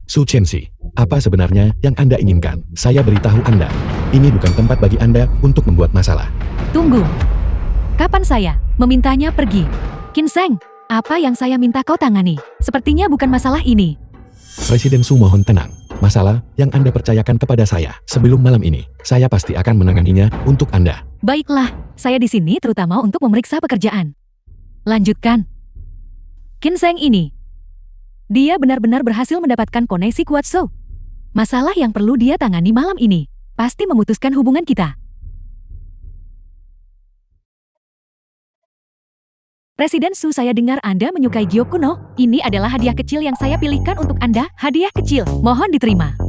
Su Chenxi, apa sebenarnya yang Anda inginkan? Saya beritahu Anda, ini bukan tempat bagi Anda untuk membuat masalah. Tunggu. Kapan saya memintanya pergi? Qin Sheng, apa yang saya minta kau tangani? Sepertinya bukan masalah ini. Presiden Su mohon tenang. Masalah yang Anda percayakan kepada saya sebelum malam ini, saya pasti akan menanganinya untuk Anda. Baiklah, saya di sini terutama untuk memeriksa pekerjaan. Lanjutkan. Qin Sheng ini. Dia benar-benar berhasil mendapatkan koneksi kuat Su. Masalah yang perlu dia tangani malam ini pasti memutuskan hubungan kita. Presiden Su, saya dengar Anda menyukai Gyo kuno. Ini adalah hadiah kecil yang saya pilihkan untuk Anda. Hadiah kecil, mohon diterima.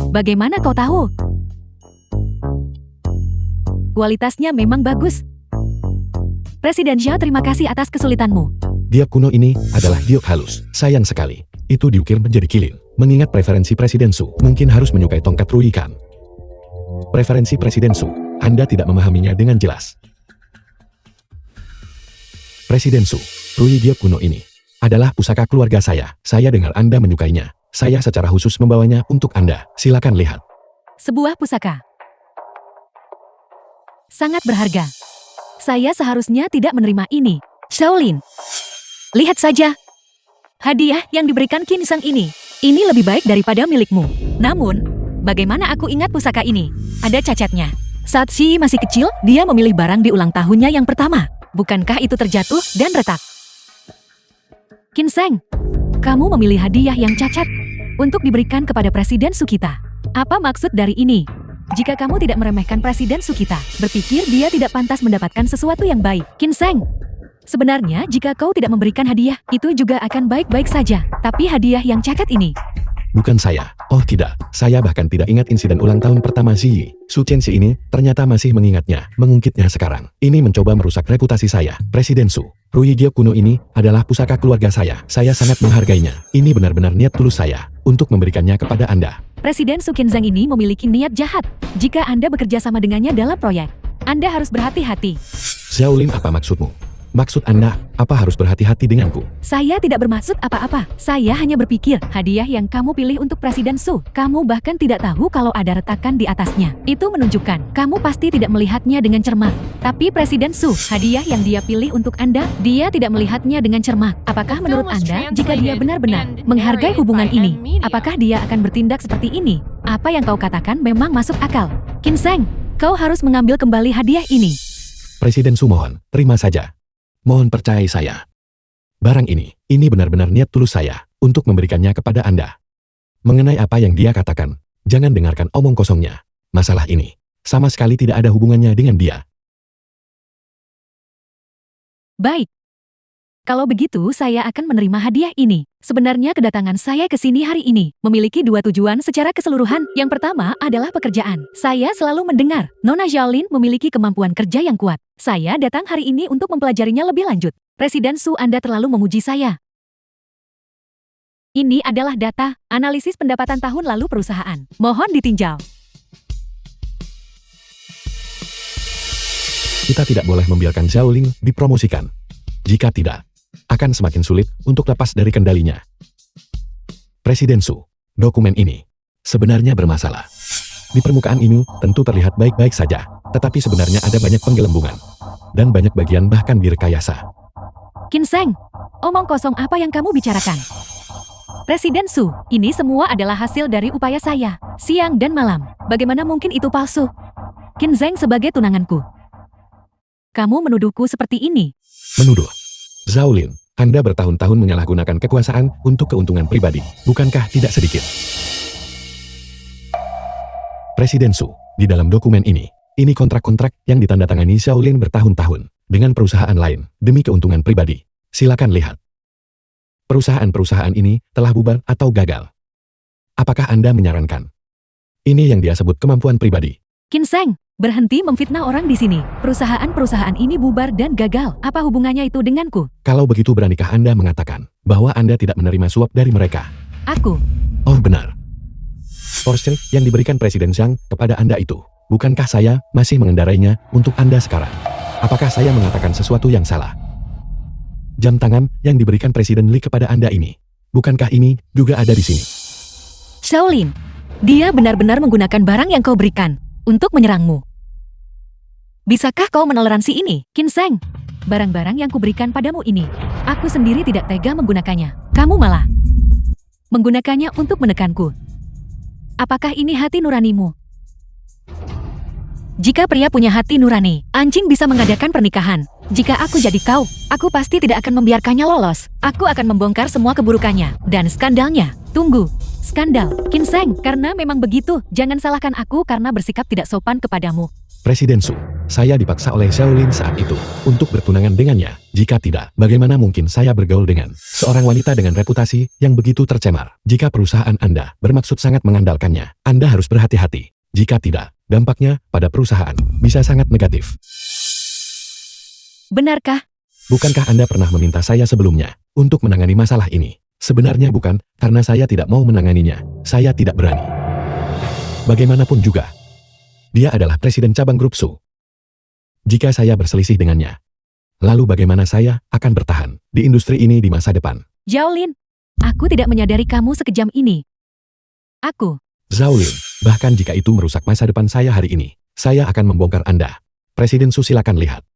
Bagaimana kau tahu? Kualitasnya memang bagus. Presiden Xia, terima kasih atas kesulitanmu. Giok kuno ini adalah giok halus. Sayang sekali, itu diukir menjadi kilin. Mengingat preferensi Presiden Su, mungkin harus menyukai tongkat ruikan. Preferensi Presiden Su, Anda tidak memahaminya dengan jelas. Presiden Su, Rui giok kuno ini adalah pusaka keluarga saya. Saya dengar Anda menyukainya. Saya secara khusus membawanya untuk Anda. Silakan lihat. Sebuah pusaka. Sangat berharga. Saya seharusnya tidak menerima ini. Shaolin, lihat saja. Hadiah yang diberikan Qin Sheng ini lebih baik daripada milikmu. Namun, bagaimana aku ingat pusaka ini? Ada cacatnya. Saat Xi masih kecil, dia memilih barang di ulang tahunnya yang pertama. Bukankah itu terjatuh dan retak? Qin Sheng, kamu memilih hadiah yang cacat untuk diberikan kepada Presiden Su kita. Apa maksud dari ini? Jika kamu tidak meremehkan Presiden Su kita, berpikir dia tidak pantas mendapatkan sesuatu yang baik. Qin Sheng, sebenarnya jika kau tidak memberikan hadiah, itu juga akan baik-baik saja. Tapi hadiah yang cacat ini. Bukan saya. Oh tidak, saya bahkan tidak ingat insiden ulang tahun pertama Ziyi. Su Chenxi ini ternyata masih mengingatnya, mengungkitnya sekarang. Ini mencoba merusak reputasi saya. Presiden Su, Rui giok kuno ini adalah pusaka keluarga saya. Saya sangat menghargainya. Ini benar-benar niat tulus saya untuk memberikannya kepada Anda. Presiden Su Qin Sheng ini memiliki niat jahat. Jika Anda bekerja sama dengannya dalam proyek, Anda harus berhati-hati. Xiaolin, apa maksudmu? Maksud Anda, apa harus berhati-hati denganku? Saya tidak bermaksud apa-apa. Saya hanya berpikir, hadiah yang kamu pilih untuk Presiden Su, kamu bahkan tidak tahu kalau ada retakan di atasnya. Itu menunjukkan, kamu pasti tidak melihatnya dengan cermat. Tapi Presiden Su, hadiah yang dia pilih untuk Anda, dia tidak melihatnya dengan cermat. Apakah menurut Anda, jika dia benar-benar menghargai hubungan ini, apakah dia akan bertindak seperti ini? Apa yang kau katakan memang masuk akal. Qin Sheng, kau harus mengambil kembali hadiah ini. Presiden Su mohon, terima saja. Mohon percayai saya. Barang ini benar-benar niat tulus saya untuk memberikannya kepada Anda. Mengenai apa yang dia katakan, jangan dengarkan omong kosongnya. Masalah ini sama sekali tidak ada hubungannya dengan dia. Baik. Kalau begitu, saya akan menerima hadiah ini. Sebenarnya kedatangan saya ke sini hari ini memiliki dua tujuan secara keseluruhan. Yang pertama adalah pekerjaan. Saya selalu mendengar Nona Xiaolin memiliki kemampuan kerja yang kuat. Saya datang hari ini untuk mempelajarinya lebih lanjut. Presiden Su, Anda terlalu memuji saya. Ini adalah data analisis pendapatan tahun lalu perusahaan. Mohon ditinjau. Kita tidak boleh membiarkan Xiaolin dipromosikan. Jika tidak, akan semakin sulit untuk lepas dari kendalinya. Presiden Su, dokumen ini sebenarnya bermasalah. Di permukaan ini tentu terlihat baik-baik saja, tetapi sebenarnya ada banyak penggelembungan. Dan banyak bagian bahkan direkayasa. Qin Zheng, omong kosong apa yang kamu bicarakan? Presiden Su, ini semua adalah hasil dari upaya saya, siang dan malam. Bagaimana mungkin itu palsu? Qin Zheng sebagai tunanganku. Kamu menuduhku seperti ini. Menuduh. Xiaolin, Anda bertahun-tahun menyalahgunakan kekuasaan untuk keuntungan pribadi, bukankah tidak sedikit? Presiden Su, di dalam dokumen ini kontrak-kontrak yang ditandatangani Xiaolin bertahun-tahun dengan perusahaan lain demi keuntungan pribadi. Silakan lihat. Perusahaan-perusahaan ini telah bubar atau gagal. Apakah Anda menyarankan ini yang dia sebut kemampuan pribadi? Qin Zheng, berhenti memfitnah orang di sini. Perusahaan-perusahaan ini bubar dan gagal. Apa hubungannya itu denganku? Kalau begitu beраnikah Anda mengatakan bahwa Anda tidak menerima suap dari mereka? Aku. Oh benar. Porsche yang diberikan Presiden Zhang kepada Anda itu, bukankah saya masih mengendarainya untuk Anda sekarang? Apakah saya mengatakan sesuatu yang salah? Jam tangan yang diberikan Presiden Li kepada Anda ini, bukankah ini juga ada di sini? Xiaolin, dia benar-benar menggunakan barang yang kau berikan untuk menyerangmu. Bisakah kau menoleransi ini, Qin Zheng? Barang-barang yang kuberikan padamu ini, aku sendiri tidak tega menggunakannya. Kamu malah menggunakannya untuk menekanku. Apakah ini hati nuranimu? Jika pria punya hati nurani, anjing bisa mengadakan pernikahan. Jika aku jadi kau, aku pasti tidak akan membiarkannya lolos. Aku akan membongkar semua keburukannya dan skandalnya. Tunggu, skandal, Qin Zheng, karena memang begitu. Jangan salahkan aku karena bersikap tidak sopan kepadamu. Presiden Su, saya dipaksa oleh Xiaolin saat itu untuk bertunangan dengannya. Jika tidak, bagaimana mungkin saya bergaul dengan seorang wanita dengan reputasi yang begitu tercemar? Jika perusahaan Anda bermaksud sangat mengandalkannya, Anda harus berhati-hati. Jika tidak, dampaknya pada perusahaan bisa sangat negatif. Benarkah? Bukankah Anda pernah meminta saya sebelumnya untuk menangani masalah ini? Sebenarnya bukan karena saya tidak mau menanganinya. Saya tidak berani. Bagaimanapun juga, dia adalah presiden cabang grup Su. Jika saya berselisih dengannya, lalu bagaimana saya akan bertahan di industri ini di masa depan? Xiaolin, aku tidak menyadari kamu sekejam ini. Aku. Xiaolin, bahkan jika itu merusak masa depan saya hari ini, saya akan membongkar Anda. Presiden Su, silakan lihat.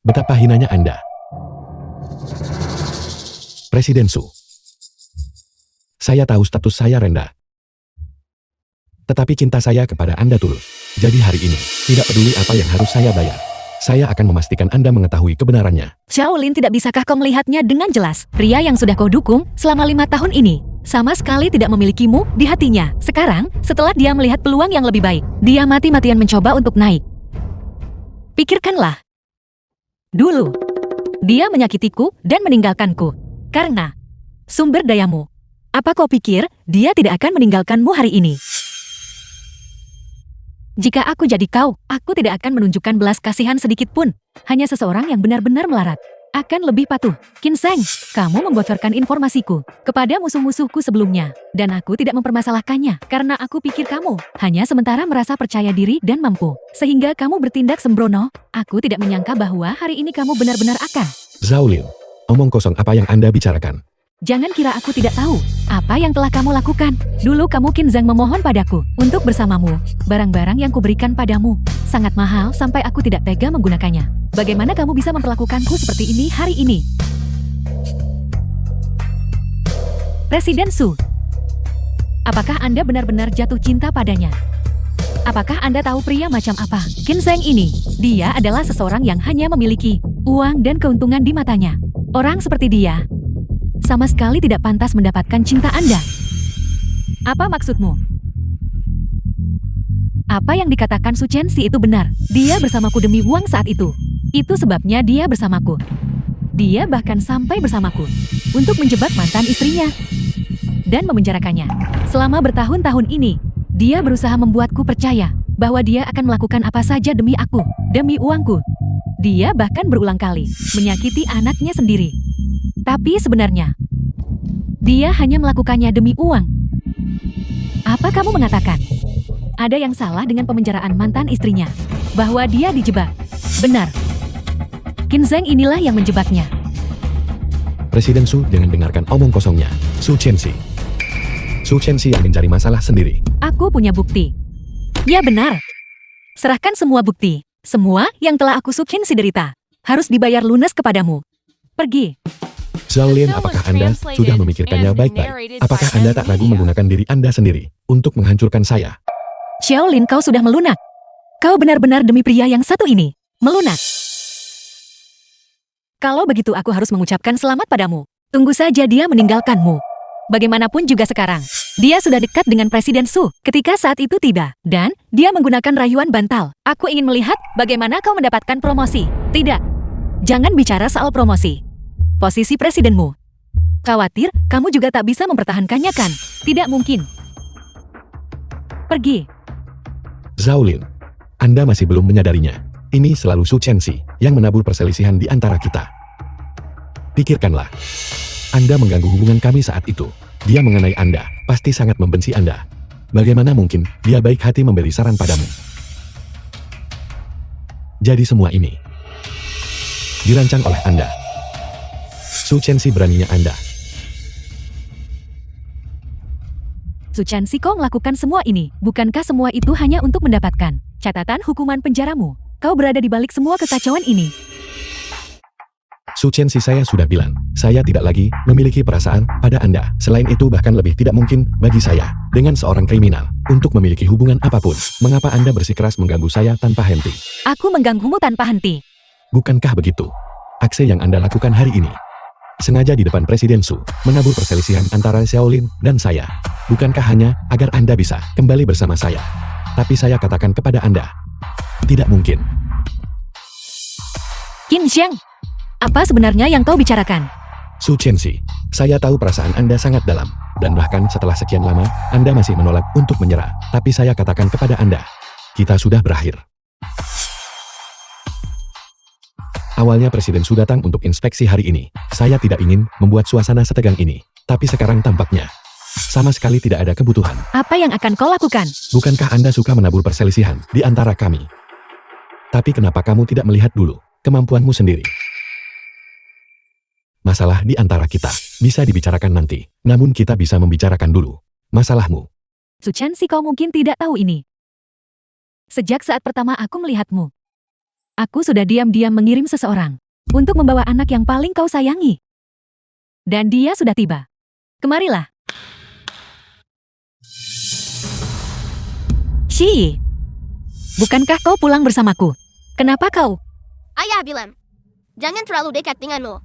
Betapa hinanya Anda. Presiden Su. Saya tahu status saya rendah. Tetapi cinta saya kepada Anda tulus. Jadi hari ini, tidak peduli apa yang harus saya bayar. Saya akan memastikan Anda mengetahui kebenarannya. Xiaolin, tidak bisakah kau melihatnya dengan jelas? Pria yang sudah kau dukung selama 5 tahun ini, sama sekali tidak memilikimu di hatinya. Sekarang, setelah dia melihat peluang yang lebih baik, dia mati-matian mencoba untuk naik. Pikirkanlah. Dulu, dia menyakitiku dan meninggalkanku. Karena sumber dayamu. Apa kau pikir dia tidak akan meninggalkanmu hari ini? Jika aku jadi kau, aku tidak akan menunjukkan belas kasihan sedikit pun. Hanya seseorang yang benar-benar melarat akan lebih patuh. Qin Zheng, kamu membocorkan informasiku kepada musuh-musuhku sebelumnya. Dan aku tidak mempermasalahkannya, karena aku pikir kamu hanya sementara merasa percaya diri dan mampu. Sehingga kamu bertindak sembrono. Aku tidak menyangka bahwa hari ini kamu benar-benar akan. Xiaolin, omong kosong apa yang Anda bicarakan? Jangan kira aku tidak tahu apa yang telah kamu lakukan. Dulu kamu Qin Zheng memohon padaku untuk bersamamu. Barang-barang yang kuberikan padamu sangat mahal sampai aku tidak tega menggunakannya. Bagaimana kamu bisa memperlakukanku seperti ini hari ini? Presiden Su, apakah Anda benar-benar jatuh cinta padanya? Apakah Anda tahu pria macam apa? Qin Zheng ini. Dia adalah seseorang yang hanya memiliki uang dan keuntungan di matanya. Orang seperti dia sama sekali tidak pantas mendapatkan cinta Anda. Apa maksudmu? Apa yang dikatakan Su Chenxi itu benar. Dia bersamaku demi uang saat itu. Itu sebabnya dia bersamaku. Dia bahkan sampai bersamaku untuk menjebak mantan istrinya dan memenjarakannya. Selama bertahun-tahun ini, dia berusaha membuatku percaya bahwa dia akan melakukan apa saja demi aku, demi uangku. Dia bahkan berulang kali menyakiti anaknya sendiri. Tapi sebenarnya, dia hanya melakukannya demi uang. Apa kamu mengatakan? Ada yang salah dengan pemenjaraan mantan istrinya, bahwa dia dijebak. Benar. Qin Zheng inilah yang menjebaknya. Presiden Su jangan dengarkan omong kosongnya. Su Chenxi. Su Chenxi yang mencari masalah sendiri. Aku punya bukti. Ya benar. Serahkan semua bukti. Semua yang telah aku Su Chenxi derita harus dibayar lunas kepadamu. Pergi. Zhao Lin, apakah Anda sudah memikirkannya baik-baik? Apakah Anda tak ragu menggunakan diri Anda sendiri untuk menghancurkan saya? Xiaolin, kau sudah melunak. Kau benar-benar demi pria yang satu ini. Melunak. Kalau begitu aku harus mengucapkan selamat padamu. Tunggu saja dia meninggalkanmu. Bagaimanapun juga sekarang, dia sudah dekat dengan Presiden Su ketika saat itu tiba. Dan dia menggunakan rayuan bantal. Aku ingin melihat bagaimana kau mendapatkan promosi. Tidak. Jangan bicara soal promosi. Posisi presidenmu. Khawatir kamu juga tak bisa mempertahankannya kan? Tidak mungkin. Pergi. Zhao Lin, Anda masih belum menyadarinya. Ini selalu Su Chenxi yang menabur perselisihan di antara kita. Pikirkanlah. Anda mengganggu hubungan kami saat itu. Dia mengenai Anda, pasti sangat membenci Anda. Bagaimana mungkin dia baik hati memberi saran padamu? Jadi semua ini dirancang oleh Anda. Su Chenxi beraninya Anda. Su Chenxi, kau melakukan semua ini. Bukankah semua itu hanya untuk mendapatkan catatan hukuman penjaramu? Kau berada di balik semua kekacauan ini. Su Chenxi, saya sudah bilang, saya tidak lagi memiliki perasaan pada Anda. Selain itu bahkan lebih tidak mungkin bagi saya, dengan seorang kriminal, untuk memiliki hubungan apapun. Mengapa Anda bersikeras mengganggu saya tanpa henti? Aku mengganggumu tanpa henti. Bukankah begitu? Aksi yang Anda lakukan hari ini, sengaja di depan Presiden Su, menabur perselisihan antara Xiaolin dan saya. Bukankah hanya agar Anda bisa kembali bersama saya? Tapi saya katakan kepada Anda, tidak mungkin. Qin Zheng, apa sebenarnya yang kau bicarakan? Su Chenxi, saya tahu perasaan Anda sangat dalam, dan bahkan setelah sekian lama, Anda masih menolak untuk menyerah. Tapi saya katakan kepada Anda, kita sudah berakhir. Awalnya Presiden Su datang untuk inspeksi hari ini. Saya tidak ingin membuat suasana setegang ini. Tapi sekarang tampaknya sama sekali tidak ada kebutuhan. Apa yang akan kau lakukan? Bukankah Anda suka menabur perselisihan di antara kami? Tapi kenapa kamu tidak melihat dulu kemampuanmu sendiri? Masalah di antara kita bisa dibicarakan nanti. Namun kita bisa membicarakan dulu masalahmu. Su Chenxi, kau mungkin tidak tahu ini. Sejak saat pertama aku melihatmu, aku sudah diam-diam mengirim seseorang untuk membawa anak yang paling kau sayangi. Dan dia sudah tiba. Kemarilah. Shi, bukankah kau pulang bersamaku? Kenapa kau? Ayah bilang, jangan terlalu dekat denganmu.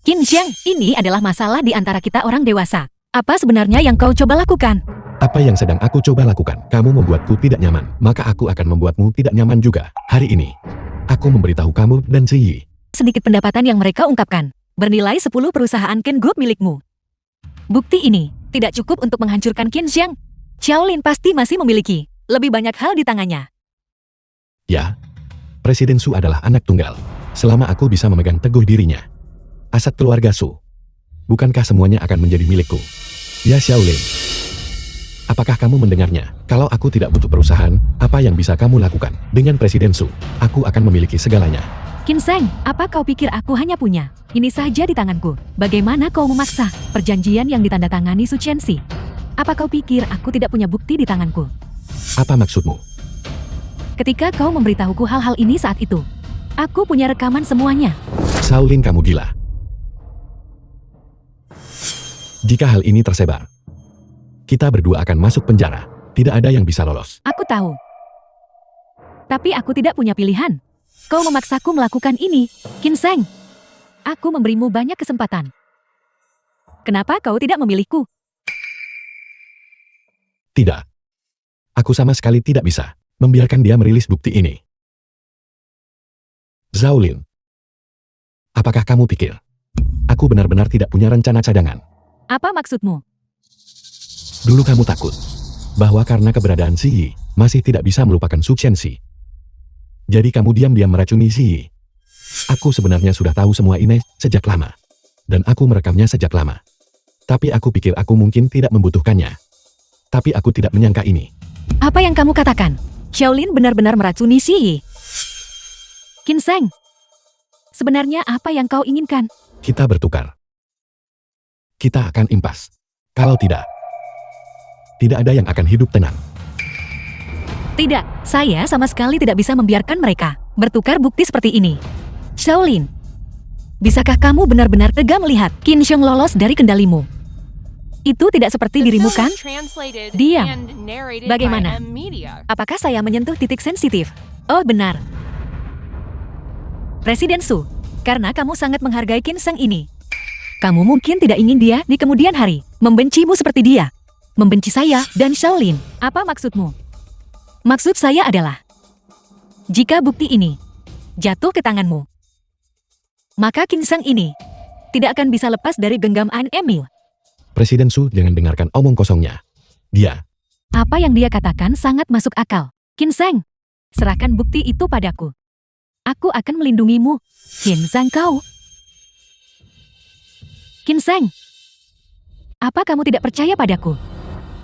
Qin Zheng, ini adalah masalah di antara kita orang dewasa. Apa sebenarnya yang kau coba lakukan? Apa yang sedang aku coba lakukan? Kamu membuatku tidak nyaman, maka aku akan membuatmu tidak nyaman juga. Hari ini, aku memberitahu kamu dan Ziyi. Sedikit pendapatan yang mereka ungkapkan, bernilai 10 perusahaan Ken Group milikmu. Bukti ini tidak cukup untuk menghancurkan Qin Zheng. Xiaolin pasti masih memiliki lebih banyak hal di tangannya. Ya, Presiden Su adalah anak tunggal. Selama aku bisa memegang teguh dirinya, aset keluarga Su, bukankah semuanya akan menjadi milikku? Ya Xiaolin, apakah kamu mendengarnya? Kalau aku tidak butuh perusahaan, apa yang bisa kamu lakukan? Dengan Presiden Su, aku akan memiliki segalanya. Qin Zheng, apa kau pikir aku hanya punya ini saja di tanganku? Bagaimana kau memaksa perjanjian yang ditandatangani Su Chenxi? Apa kau pikir aku tidak punya bukti di tanganku? Apa maksudmu? Ketika kau memberitahuku hal-hal ini saat itu, aku punya rekaman semuanya. Xiaolin, kamu gila. Jika hal ini tersebar, kita berdua akan masuk penjara. Tidak ada yang bisa lolos. Aku tahu. Tapi aku tidak punya pilihan. Kau memaksaku melakukan ini, Qin Sheng. Aku memberimu banyak kesempatan. Kenapa kau tidak memilihku? Tidak. Aku sama sekali tidak bisa membiarkan dia merilis bukti ini. Zhao Lin, apakah kamu pikir aku benar-benar tidak punya rencana cadangan? Apa maksudmu? Dulu kamu takut bahwa karena keberadaan Si Yi masih tidak bisa melupakan Su Qianxi. Jadi kamu diam-diam meracuni Si Yi. Aku sebenarnya sudah tahu semua ini sejak lama. Dan aku merekamnya sejak lama. Tapi aku pikir aku mungkin tidak membutuhkannya. Tapi aku tidak menyangka ini. Apa yang kamu katakan? Xiaolin benar-benar meracuni Si Yi. Qin Sheng, sebenarnya apa yang kau inginkan? Kita bertukar. Kita akan impas. Kalau tidak, tidak ada yang akan hidup tenang. Tidak, saya sama sekali tidak bisa membiarkan mereka bertukar bukti seperti ini. Xiaolin, bisakah kamu benar-benar tega melihat Qin Xiong lolos dari kendalimu? Itu tidak seperti The dirimu film kan? was translated Diam. and narrated Bagaimana? by M Media. Apakah saya menyentuh titik sensitif? Oh benar. Presiden Su, karena kamu sangat menghargai Qin Sheng ini. Kamu mungkin tidak ingin dia di kemudian hari membencimu seperti dia. Membenci saya dan Xiaolin. Apa maksudmu? Maksud saya adalah, jika bukti ini jatuh ke tanganmu, maka Qin Sheng ini tidak akan bisa lepas dari genggaman Emil. Presiden Su jangan dengarkan omong kosongnya. Dia, Apa yang dia katakan sangat masuk akal. Qin Sheng, serahkan bukti itu padaku. Aku akan melindungimu. Qin Sheng kau. Qin Sheng, apa kamu tidak percaya padaku?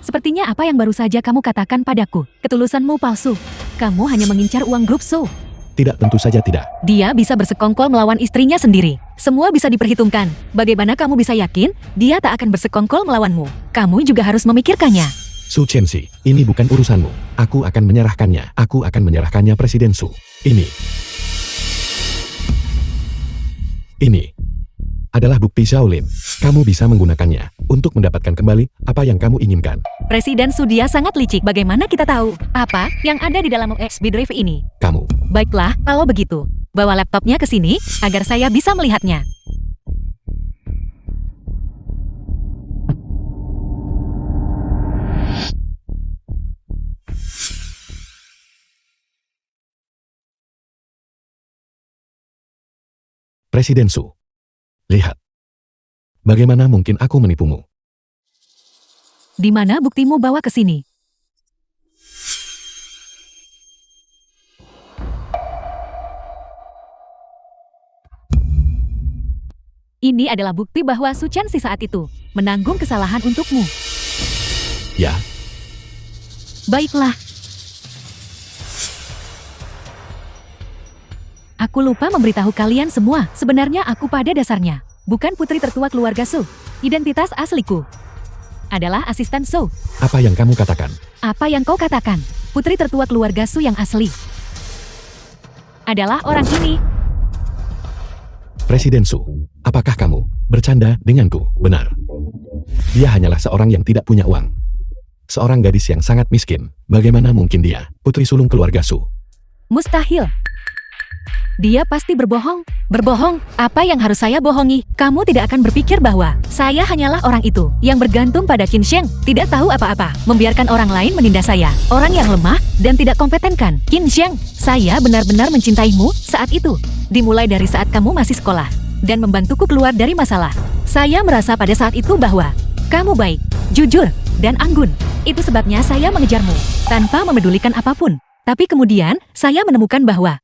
Sepertinya apa yang baru saja kamu katakan padaku, ketulusanmu palsu. Kamu hanya mengincar uang grup Su. tidak, tentu saja tidak. Dia bisa bersekongkol melawan istrinya sendiri. Semua bisa diperhitungkan. Bagaimana kamu bisa yakin dia tak akan bersekongkol melawanmu? Kamu juga harus memikirkannya. Su Qianxi, ini bukan urusanmu. Aku akan menyerahkannya. Aku akan menyerahkannya Presiden Su. Ini adalah bukti Xiaolin. Kamu bisa menggunakannya untuk mendapatkan kembali apa yang kamu inginkan. Presiden Su dia sangat licik. Bagaimana kita tahu apa yang ada di dalam USB drive ini? Kamu, Baiklah, kalau begitu, bawa laptopnya ke sini agar saya bisa melihatnya. Presiden Su. Lihat. Bagaimana mungkin aku menipumu? Di mana buktimu bawa ke sini? Ini adalah bukti bahwa Su Qianxi saat itu menanggung kesalahan untukmu. Ya, Baiklah. Aku lupa memberitahu kalian semua, sebenarnya aku pada dasarnya bukan putri tertua keluarga Su. Identitas asliku adalah asisten Su. apa yang kamu katakan? Apa yang kau katakan? Putri tertua keluarga Su yang asli adalah orang ini. Presiden Su, apakah kamu bercanda denganku? Benar. Dia hanyalah seorang yang tidak punya uang. Seorang gadis yang sangat miskin. Bagaimana mungkin dia putri sulung keluarga Su? Mustahil. Dia pasti berbohong. Berbohong? Apa yang harus saya bohongi? Kamu tidak akan berpikir bahwa saya hanyalah orang itu yang bergantung pada Qin Sheng, tidak tahu apa-apa, membiarkan orang lain menindas saya. Orang yang lemah dan tidak kompeten kan? Qin Sheng, saya benar-benar mencintaimu saat itu. Dimulai dari saat kamu masih sekolah dan membantuku keluar dari masalah. Saya merasa pada saat itu bahwa kamu baik, jujur, dan anggun. Itu sebabnya saya mengejarmu tanpa memedulikan apapun. Tapi kemudian saya menemukan bahwa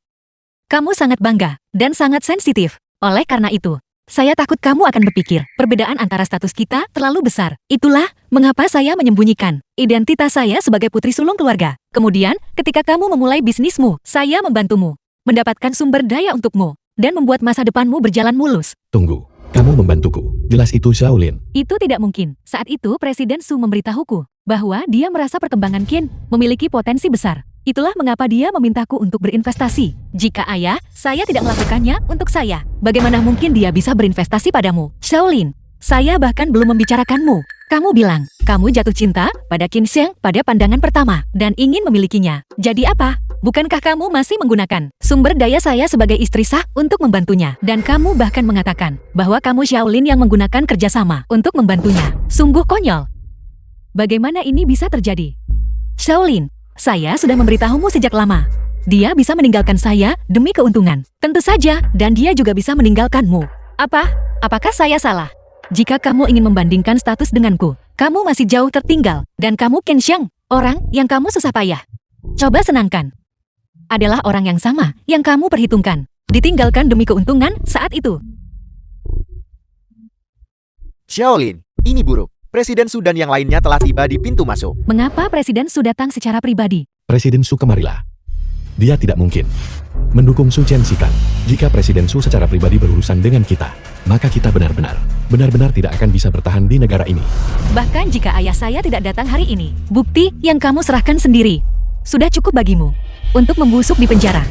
kamu sangat bangga dan sangat sensitif. Oleh karena itu, saya takut kamu akan berpikir perbedaan antara status kita terlalu besar. Itulah mengapa saya menyembunyikan identitas saya sebagai putri sulung keluarga. Kemudian, ketika kamu memulai bisnismu, saya membantumu mendapatkan sumber daya untukmu dan membuat masa depanmu berjalan mulus. Tunggu, kamu membantuku. Jelas itu Xiaolin. Itu tidak mungkin. Saat itu Presiden Su memberitahuku bahwa dia merasa perkembangan Qin memiliki potensi besar. Itulah mengapa dia memintaku untuk berinvestasi. Jika ayah, saya tidak melakukannya untuk saya. Bagaimana mungkin dia bisa berinvestasi padamu? Xiaolin, saya bahkan belum membicarakanmu. Kamu bilang, kamu jatuh cinta pada Qin Xiang pada pandangan pertama dan ingin memilikinya. Jadi apa? Bukankah kamu masih menggunakan sumber daya saya sebagai istri sah untuk membantunya? Dan kamu bahkan mengatakan bahwa kamu Shaolin yang menggunakan kerjasama untuk membantunya. Sungguh konyol. Bagaimana ini bisa terjadi? Shaolin, saya sudah memberitahumu sejak lama. Dia bisa meninggalkan saya demi keuntungan. Tentu saja, dan dia juga bisa meninggalkanmu. Apa? Apakah saya salah? Jika kamu ingin membandingkan status denganku, kamu masih jauh tertinggal. Dan kamu Qin Xiang, orang yang kamu susah payah. Coba senangkan. Adalah orang yang sama yang kamu perhitungkan. Ditinggalkan demi keuntungan saat itu. Shaolin, ini buruk. Presiden Su dan yang lainnya telah tiba di pintu masuk. Mengapa Presiden Su datang secara pribadi? Presiden Su kemarilah. Dia tidak mungkin mendukung Su Chen Sikan. Jika Presiden Su secara pribadi berurusan dengan kita, maka kita benar-benar tidak akan bisa bertahan di negara ini. Bahkan jika ayah saya tidak datang hari ini, bukti yang kamu serahkan sendiri sudah cukup bagimu untuk membusuk di penjara.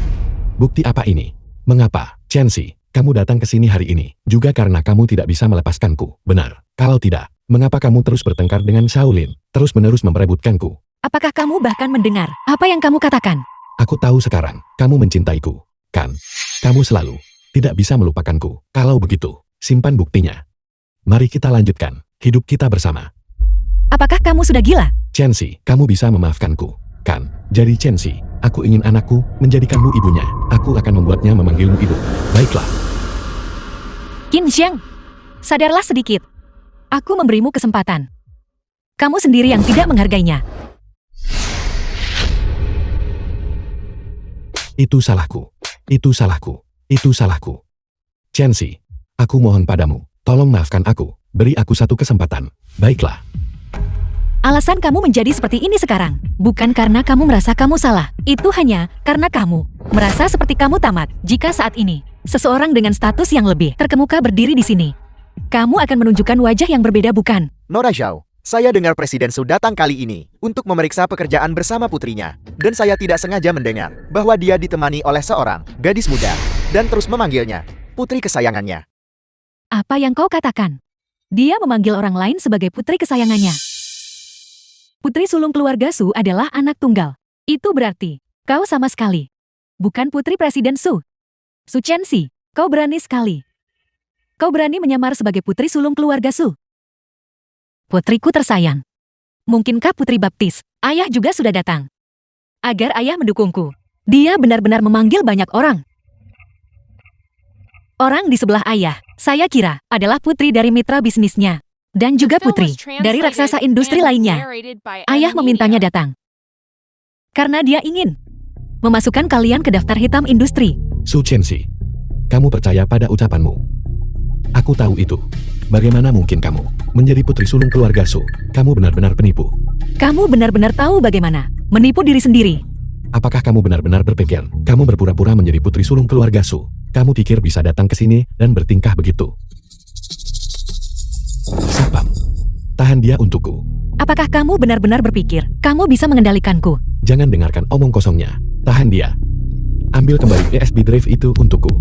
Bukti apa ini? Mengapa, Chen Si, kamu datang ke sini hari ini? Juga karena kamu tidak bisa melepaskanku, benar? Kalau tidak, mengapa kamu terus bertengkar dengan Shaolin, terus-menerus memperebutkanku? Apakah kamu bahkan mendengar apa yang kamu katakan? Aku tahu sekarang, kamu mencintaiku, kan? Kamu selalu tidak bisa melupakanku. Kalau begitu, simpan buktinya. Mari kita lanjutkan hidup kita bersama. Apakah kamu sudah gila? Chen Si, kamu bisa memaafkanku, kan? Jadi Chen Si, aku ingin anakku menjadikanmu ibunya. Aku akan membuatnya memanggilmu ibu. Baiklah. Qin Xiang, sadarlah sedikit. Aku memberimu kesempatan. Kamu sendiri yang tidak menghargainya. Itu salahku. Itu salahku. Itu salahku. Chen Si, aku mohon padamu, tolong maafkan aku. Beri aku satu kesempatan. Baiklah. Alasan kamu menjadi seperti ini sekarang bukan karena kamu merasa kamu salah. Itu hanya karena kamu merasa seperti kamu tamat. Jika saat ini seseorang dengan status yang lebih terkemuka berdiri di sini, kamu akan menunjukkan wajah yang berbeda, bukan? Nona Zhao, saya dengar Presiden Su datang kali ini untuk memeriksa pekerjaan bersama putrinya. Dan saya tidak sengaja mendengar bahwa dia ditemani oleh seorang gadis muda dan terus memanggilnya putri kesayangannya. Apa yang kau katakan? Dia memanggil orang lain sebagai putri kesayangannya. Putri sulung keluarga Su adalah anak tunggal. Itu berarti kau sama sekali bukan putri Presiden Su. Su Chen Si, kau berani sekali. Kau berani menyamar sebagai putri sulung keluarga Su. Putriku tersayang. Mungkinkah putri baptis, ayah juga sudah datang? Agar ayah mendukungku. Dia benar-benar memanggil banyak orang. Orang di sebelah ayah, saya kira, adalah putri dari mitra bisnisnya. Dan juga putri dari raksasa industri lainnya. Ayah memintanya datang. Karena dia ingin memasukkan kalian ke daftar hitam industri. Su Chen Si, kamu percaya pada ucapanmu? Aku tahu itu. Bagaimana mungkin kamu menjadi putri sulung keluarga Su? Kamu benar-benar penipu. Kamu benar-benar tahu bagaimana menipu diri sendiri. Apakah kamu benar-benar berpikir kamu berpura-pura menjadi putri sulung keluarga Su? Kamu pikir bisa datang ke sini dan bertingkah begitu? Sapam, tahan dia untukku. Apakah kamu benar-benar berpikir kamu bisa mengendalikanku? Jangan dengarkan omong kosongnya. Tahan dia. Ambil kembali ESB Drive itu untukku.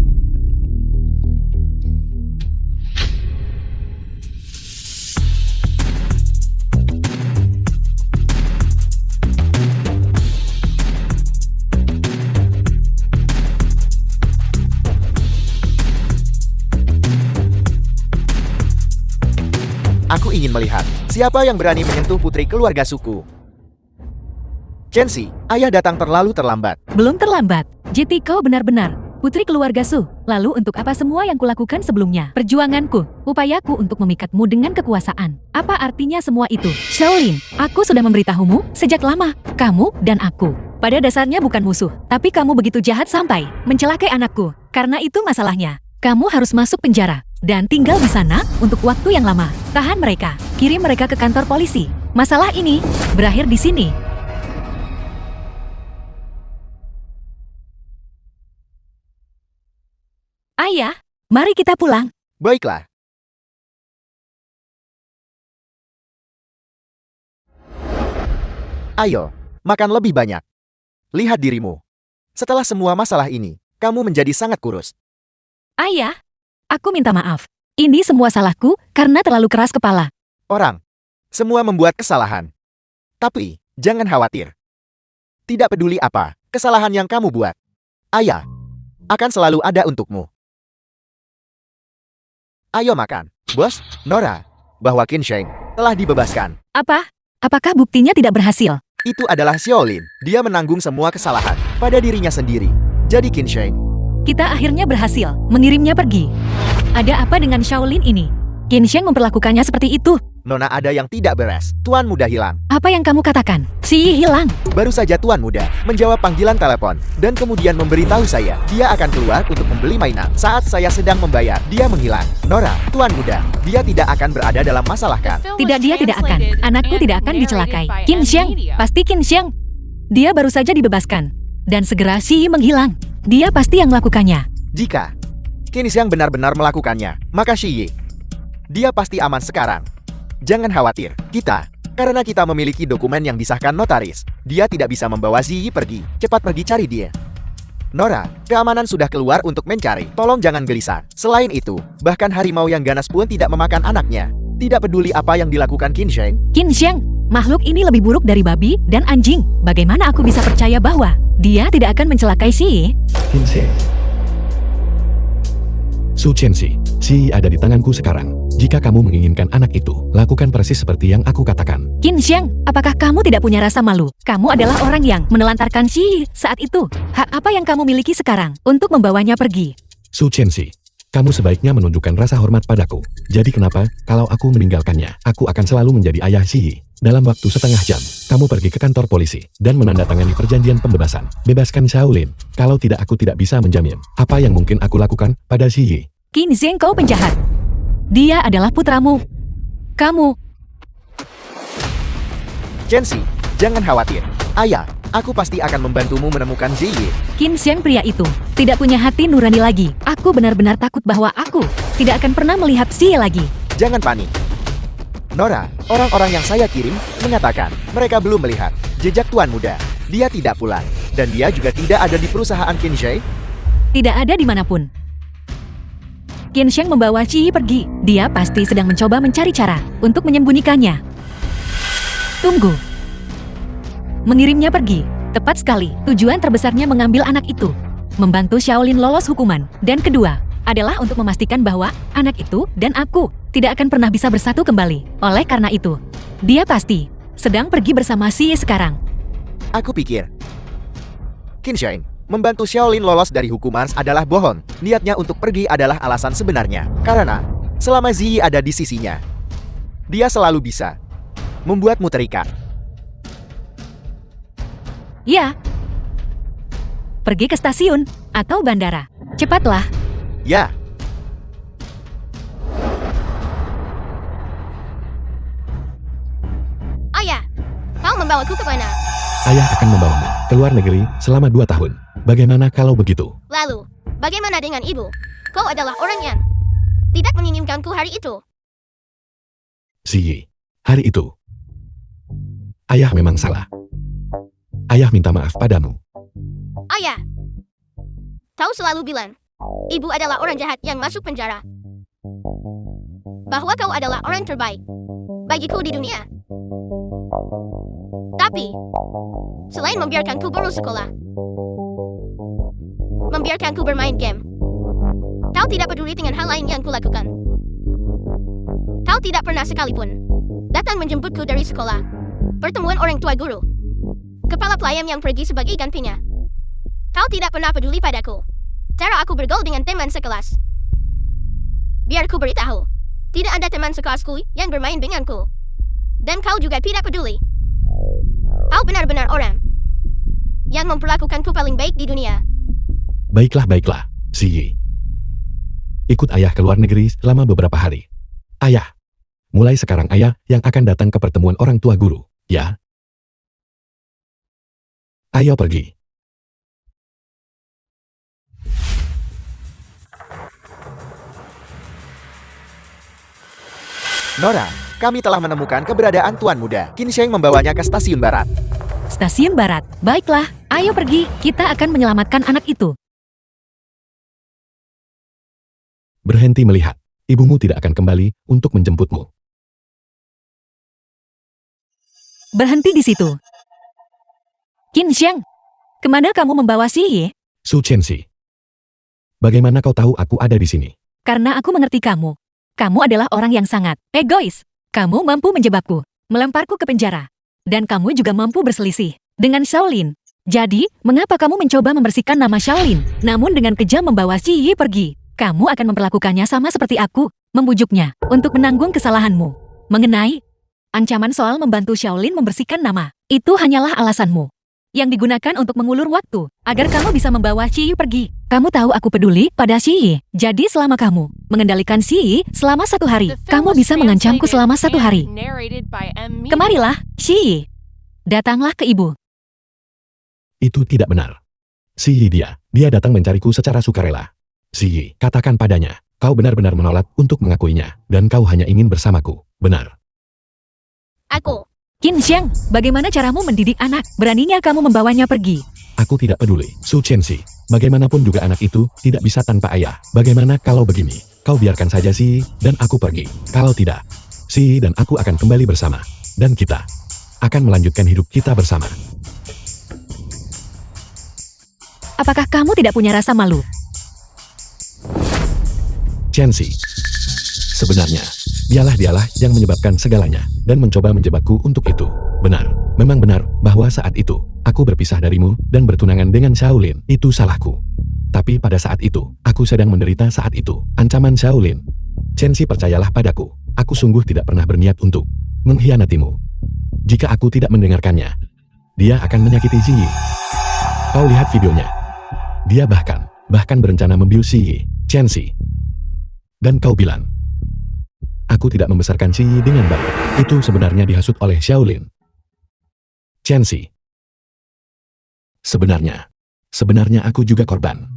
Aku ingin melihat siapa yang berani menyentuh putri keluarga suku. Chen Si, ayah datang terlalu terlambat. Belum terlambat. Jiti, kau benar-benar putri keluarga Su. Lalu untuk apa semua yang kulakukan sebelumnya? Perjuanganku, upayaku untuk memikatmu dengan kekuasaan. Apa artinya semua itu? Shaolin, aku sudah memberitahumu sejak lama. Kamu dan aku pada dasarnya bukan musuh. Tapi kamu begitu jahat sampai mencelakai anakku. Karena itu masalahnya. Kamu harus masuk penjara dan tinggal di sana untuk waktu yang lama. Tahan mereka, kirim mereka ke kantor polisi. Masalah ini berakhir di sini. Ayah, mari kita pulang. Baiklah. Ayo, makan lebih banyak. Lihat dirimu. Setelah semua masalah ini, kamu menjadi sangat kurus. Ayah, aku minta maaf. Ini semua salahku karena terlalu keras kepala. Orang Semua membuat kesalahan. Tapi, jangan khawatir. Tidak peduli apa kesalahan yang kamu buat. Ayah akan selalu ada untukmu. Ayo makan. Bos, Nora, bahwa Qin Sheng telah dibebaskan. Apa? Apakah buktinya tidak berhasil? Itu adalah Xiaolin. Dia menanggung semua kesalahan pada dirinya sendiri. Jadi Qin Sheng, Kita akhirnya berhasil mengirimnya pergi. Ada apa dengan Shaolin ini? Qin Sheng memperlakukannya seperti itu. Nona ada yang tidak beres. Tuan muda hilang. Apa yang kamu katakan? Si Yi hilang. Baru saja Tuan muda menjawab panggilan telepon dan kemudian memberitahu saya dia akan keluar untuk membeli mainan. Saat saya sedang membayar, dia menghilang. Nora, Tuan muda, dia tidak akan berada dalam masalah kan? Tidak, dia tidak akan. Anakku tidak akan dicelakai. Qin Sheng, pasti Qin Sheng. Dia baru saja dibebaskan. Dan segera si Yi menghilang. Dia pasti yang melakukannya. Jika Qin Sheng benar-benar melakukannya, maka Shi Yi, dia pasti aman sekarang. Jangan khawatir, karena kita memiliki dokumen yang disahkan notaris, dia tidak bisa membawa Ziyi pergi. Cepat pergi cari dia. Nora, keamanan sudah keluar untuk mencari. Tolong jangan gelisah. Selain itu, bahkan harimau yang ganas pun tidak memakan anaknya. Tidak peduli apa yang dilakukan Qin Sheng. Qin Sheng, makhluk ini lebih buruk dari babi dan anjing. Bagaimana aku bisa percaya bahwa dia tidak akan mencelakai si Yi? Su Chenxi, si Yi ada di tanganku sekarang. Jika kamu menginginkan anak itu, lakukan persis seperti yang aku katakan. Qin Sheng, apakah kamu tidak punya rasa malu? Kamu adalah orang yang menelantarkan si Yi saat itu. Hak apa yang kamu miliki sekarang untuk membawanya pergi? Su Chenxi, kamu sebaiknya menunjukkan rasa hormat padaku. Jadi kenapa, kalau aku meninggalkannya, aku akan selalu menjadi ayah si Yi. Dalam waktu setengah jam, kamu pergi ke kantor polisi dan menandatangani perjanjian pembebasan. Bebaskan Shaolin. Kalau tidak, aku tidak bisa menjamin apa yang mungkin aku lakukan pada si Yi. Qin Sheng, kau penjahat. Dia adalah putramu. Kamu, Chenxi, jangan khawatir. Ayah, aku pasti akan membantumu menemukan Ziyi. Qin Sheng pria itu, tidak punya hati nurani lagi. Aku benar-benar takut bahwa aku tidak akan pernah melihat si Yi lagi. Jangan panik. Nora, orang-orang yang saya kirim mengatakan mereka belum melihat jejak Tuan muda. Dia tidak pulang, dan dia juga tidak ada di perusahaan Qin Sheng. Tidak ada dimanapun. Qin Sheng membawa Ci Yi pergi. Dia pasti sedang mencoba mencari cara untuk menyembunyikannya. Tunggu. Mengirimnya pergi. Tepat sekali. Tujuan terbesarnya mengambil anak itu. Membantu Shaolin lolos hukuman. Dan kedua, adalah untuk memastikan bahwa anak itu dan aku tidak akan pernah bisa bersatu kembali. Oleh karena itu, dia pasti sedang pergi bersama si Yi sekarang. Aku pikir Qin Sheng membantu Shaolin lolos dari hukuman adalah bohong. Niatnya untuk pergi adalah alasan sebenarnya. Karena selama Ziyi ada di sisinya, dia selalu bisa membuatmu terikat. Ya. Pergi ke stasiun atau bandara. Cepatlah. Ya, Ayah, kau membawaku ke mana? Ayah akan membawamu ke luar negeri selama 2 tahun. Bagaimana kalau begitu? Lalu, bagaimana dengan ibu? Kau adalah orang yang tidak menginginkanku hari itu. Si Yi, hari itu, ayah memang salah. Ayah minta maaf padamu. Ayah, kau selalu bilang, ibu adalah orang jahat yang masuk penjara. Bahwa kau adalah orang terbaik bagiku di dunia. Tapi, selain membiarkanku bolos sekolah, membiarkanku bermain game, kau tidak peduli dengan hal lain yang kulakukan. Kau tidak pernah sekalipun datang menjemputku dari sekolah, pertemuan orang tua guru, kepala pelayan yang pergi sebagai gantinya. Kau tidak pernah peduli padaku. Cara aku bergaul dengan teman sekelas. Biar ku beritahu, tidak ada teman sekelasku yang bermain denganku. Dan kau juga tidak peduli. Kau benar-benar orang yang memperlakukanku paling baik di dunia. Baiklah, si Yi. Ikut ayah ke luar negeri selama beberapa hari. Ayah. Mulai sekarang ayah yang akan datang ke pertemuan orang tua guru, ya? Ayo pergi. Nora, kami telah menemukan keberadaan Tuan Muda. Qin Sheng membawanya ke stasiun barat. Stasiun barat. Baiklah, ayo pergi. Kita akan menyelamatkan anak itu. Berhenti melihat. Ibumu tidak akan kembali untuk menjemputmu. Berhenti di situ. Qin Xiang, kemana kamu membawa Xi Yi? Su Chenxi. Bagaimana kau tahu aku ada di sini? Karena aku mengerti kamu. Kamu adalah orang yang sangat egois. Kamu mampu menjebakku, melemparku ke penjara. Dan kamu juga mampu berselisih dengan Shaolin. Jadi, mengapa kamu mencoba membersihkan nama Shaolin, namun dengan kejam membawa Xi Yi pergi? Kamu akan memperlakukannya sama seperti aku, membujuknya untuk menanggung kesalahanmu. Mengenai ancaman soal membantu Shaolin membersihkan nama, itu hanyalah alasanmu yang digunakan untuk mengulur waktu agar kamu bisa membawa Xi Yi pergi. Kamu tahu aku peduli pada Xi Yi. Jadi selama kamu mengendalikan Xi Yi selama 1 hari, The film kamu was bisa mengancamku translated selama 1 hari. and narrated by M. Mina. Kemarilah, Xi Yi. Datanglah ke ibu. Itu tidak benar. Xi Yi dia datang mencariku secara sukarela. Xi Yi, katakan padanya, kau benar-benar menolak untuk mengakuinya, dan kau hanya ingin bersamaku, benar? Aku. Qin Xiang, bagaimana caramu mendidik anak? Beraninya kamu membawanya pergi. Aku tidak peduli, Su Chenxi. Bagaimanapun juga anak itu tidak bisa tanpa ayah. Bagaimana kalau begini? Kau biarkan saja Xi Yi dan aku pergi. Kalau tidak, Xi Yi dan aku akan kembali bersama. Dan kita akan melanjutkan hidup kita bersama. Apakah kamu tidak punya rasa malu? Chenxi. Sebenarnya, dialah yang menyebabkan segalanya dan mencoba menjebakku untuk itu. Benar, memang benar bahwa saat itu, aku berpisah darimu dan bertunangan dengan Shaolin. Itu salahku. Tapi pada saat itu, aku sedang menderita saat itu. Ancaman Shaolin. Chenxi, percayalah padaku. Aku sungguh tidak pernah berniat untuk mengkhianatimu. Jika aku tidak mendengarkannya, dia akan menyakiti Xi Yi. Kau lihat videonya. Dia bahkan berencana membius Xi Yi. Chenxi. Dan kau bilang, aku tidak membesarkan Xi Yi dengan baik. Itu sebenarnya dihasut oleh Shaolin. Chenxi. Sebenarnya aku juga korban.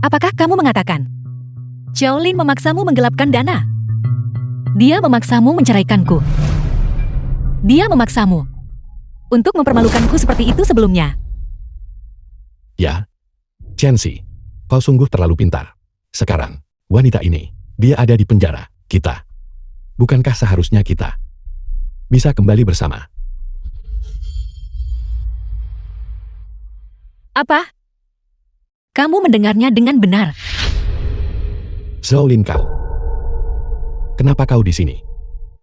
Apakah kamu mengatakan Shaolin memaksamu menggelapkan dana? Dia memaksamu menceraikanku. Dia memaksamu untuk mempermalukanku seperti itu sebelumnya. Ya, Chenxi, kau sungguh terlalu pintar. Sekarang, wanita ini, dia ada di penjara. Kita, bukankah seharusnya kita bisa kembali bersama? Apa? Kamu mendengarnya dengan benar. Shaolin, kau. Kenapa kau di sini?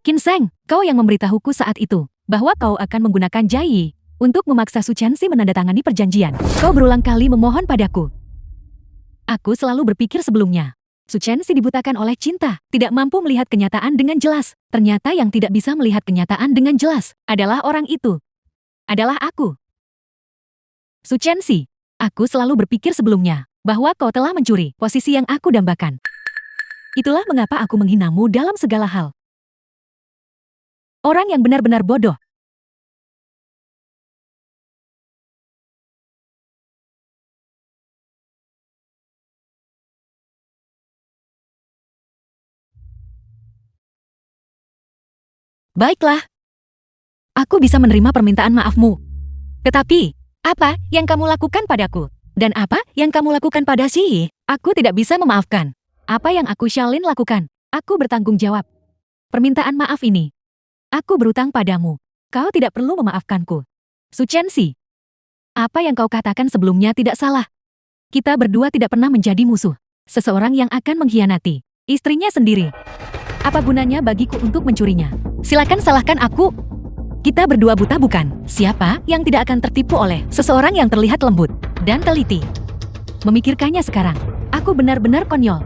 Qin Sheng, kau yang memberitahuku saat itu bahwa kau akan menggunakan Jai Yi untuk memaksa Su Chenxi menandatangani perjanjian. Kau berulang kali memohon padaku. Aku selalu berpikir sebelumnya. Su Chenxi dibutakan oleh cinta, tidak mampu melihat kenyataan dengan jelas. Ternyata yang tidak bisa melihat kenyataan dengan jelas adalah orang itu. Adalah aku. Su Chenxi, aku selalu berpikir sebelumnya bahwa kau telah mencuri posisi yang aku dambakan. Itulah mengapa aku menghinamu dalam segala hal. Orang yang benar-benar bodoh. Baiklah. Aku bisa menerima permintaan maafmu. Tetapi, apa yang kamu lakukan padaku? Dan apa yang kamu lakukan pada Xi Yi? Aku tidak bisa memaafkan. Apa yang aku Shaolin lakukan? Aku bertanggung jawab. Permintaan maaf ini. Aku berutang padamu. Kau tidak perlu memaafkanku. Su Chenxi. Apa yang kau katakan sebelumnya tidak salah. Kita berdua tidak pernah menjadi musuh. Seseorang yang akan mengkhianati istrinya sendiri. Apa gunanya bagiku untuk mencurinya? Silakan salahkan aku. Kita berdua buta bukan? Siapa yang tidak akan tertipu oleh seseorang yang terlihat lembut dan teliti? Memikirkannya sekarang, aku benar-benar konyol.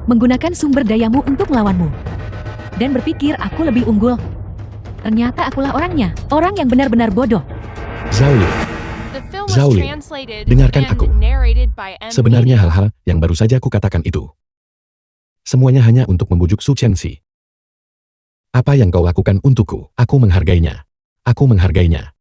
Menggunakan sumber dayamu untuk melawanmu. Dan berpikir aku lebih unggul. Ternyata akulah orangnya, orang yang benar-benar bodoh. Shaolin, The film was Shaolin, translated dengarkan and aku. narrated by M. sebenarnya Mina. hal-hal yang baru saja kukatakan itu. Semuanya hanya untuk membujuk Su Chenxi. Apa yang kau lakukan untukku, aku menghargainya. Aku menghargainya.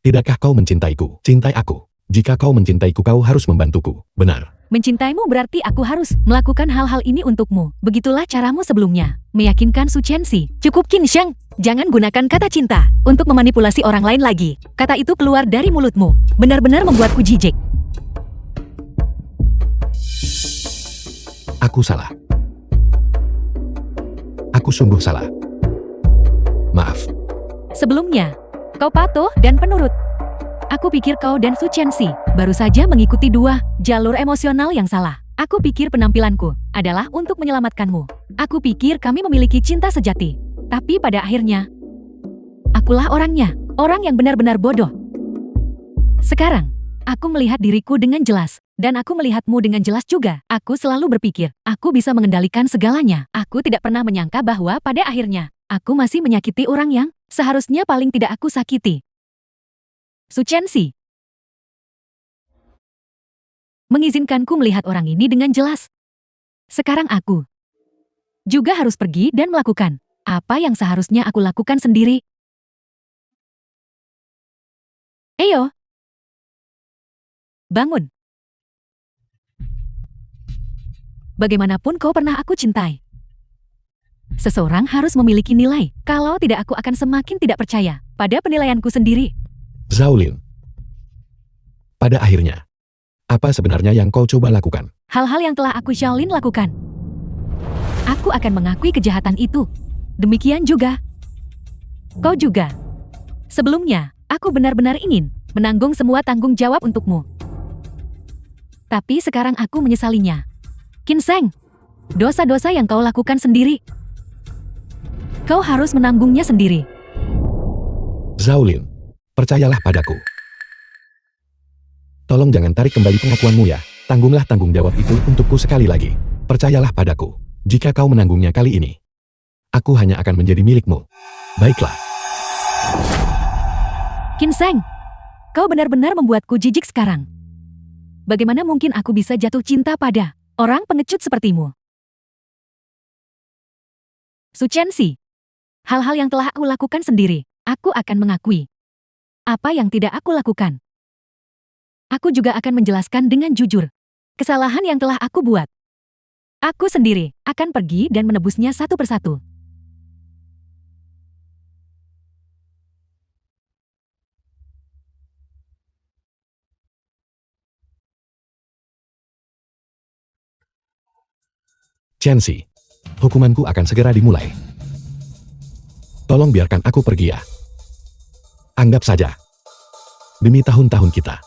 Tidakkah kau mencintaiku? Cintai aku. Jika kau mencintaiku, kau harus membantuku. Benar. Mencintaimu berarti aku harus melakukan hal-hal ini untukmu. Begitulah caramu sebelumnya. Meyakinkan Su Chenxi. Cukup Qin Sheng. Jangan gunakan kata cinta untuk memanipulasi orang lain lagi. Kata itu keluar dari mulutmu. Benar-benar membuatku jijik. Aku salah. Aku sungguh salah. Maaf. Sebelumnya, kau patuh dan penurut. Aku pikir kau dan Su Chenxi baru saja mengikuti dua jalur emosional yang salah. Aku pikir penampilanku adalah untuk menyelamatkanmu. Aku pikir kami memiliki cinta sejati. Tapi pada akhirnya, akulah orangnya, orang yang benar-benar bodoh. Sekarang, aku melihat diriku dengan jelas, dan aku melihatmu dengan jelas juga. Aku selalu berpikir, aku bisa mengendalikan segalanya. Aku tidak pernah menyangka bahwa pada akhirnya, aku masih menyakiti orang yang seharusnya paling tidak aku sakiti. Su Chenxi mengizinkanku melihat orang ini dengan jelas. Sekarang aku juga harus pergi dan melakukan apa yang seharusnya aku lakukan sendiri. Ayo, bangun. Bagaimanapun kau pernah aku cintai. Seseorang harus memiliki nilai, kalau tidak aku akan semakin tidak percaya pada penilaianku sendiri. Zhao Lin. Pada akhirnya, apa sebenarnya yang kau coba lakukan? Hal-hal yang telah aku Xiaolin lakukan. Aku akan mengakui kejahatan itu. Demikian juga. Kau juga. Sebelumnya, aku benar-benar ingin menanggung semua tanggung jawab untukmu. Tapi sekarang aku menyesalinya. Qin Sheng, dosa-dosa yang kau lakukan sendiri. Kau harus menanggungnya sendiri. Zhao Lin, percayalah padaku. Tolong jangan tarik kembali pengakuanmu ya. Tanggunglah tanggung jawab itu untukku sekali lagi. Percayalah padaku. Jika kau menanggungnya kali ini, aku hanya akan menjadi milikmu. Baiklah. Qin Sheng, kau benar-benar membuatku jijik sekarang. Bagaimana mungkin aku bisa jatuh cinta pada orang pengecut sepertimu? Su Chenxi, hal-hal yang telah aku lakukan sendiri, aku akan mengakui. Apa yang tidak aku lakukan, aku juga akan menjelaskan dengan jujur. Kesalahan yang telah aku buat. Aku sendiri akan pergi dan menebusnya satu persatu. Chenxi, hukumanku akan segera dimulai. Tolong biarkan aku pergi ya. Anggap saja, demi tahun-tahun kita,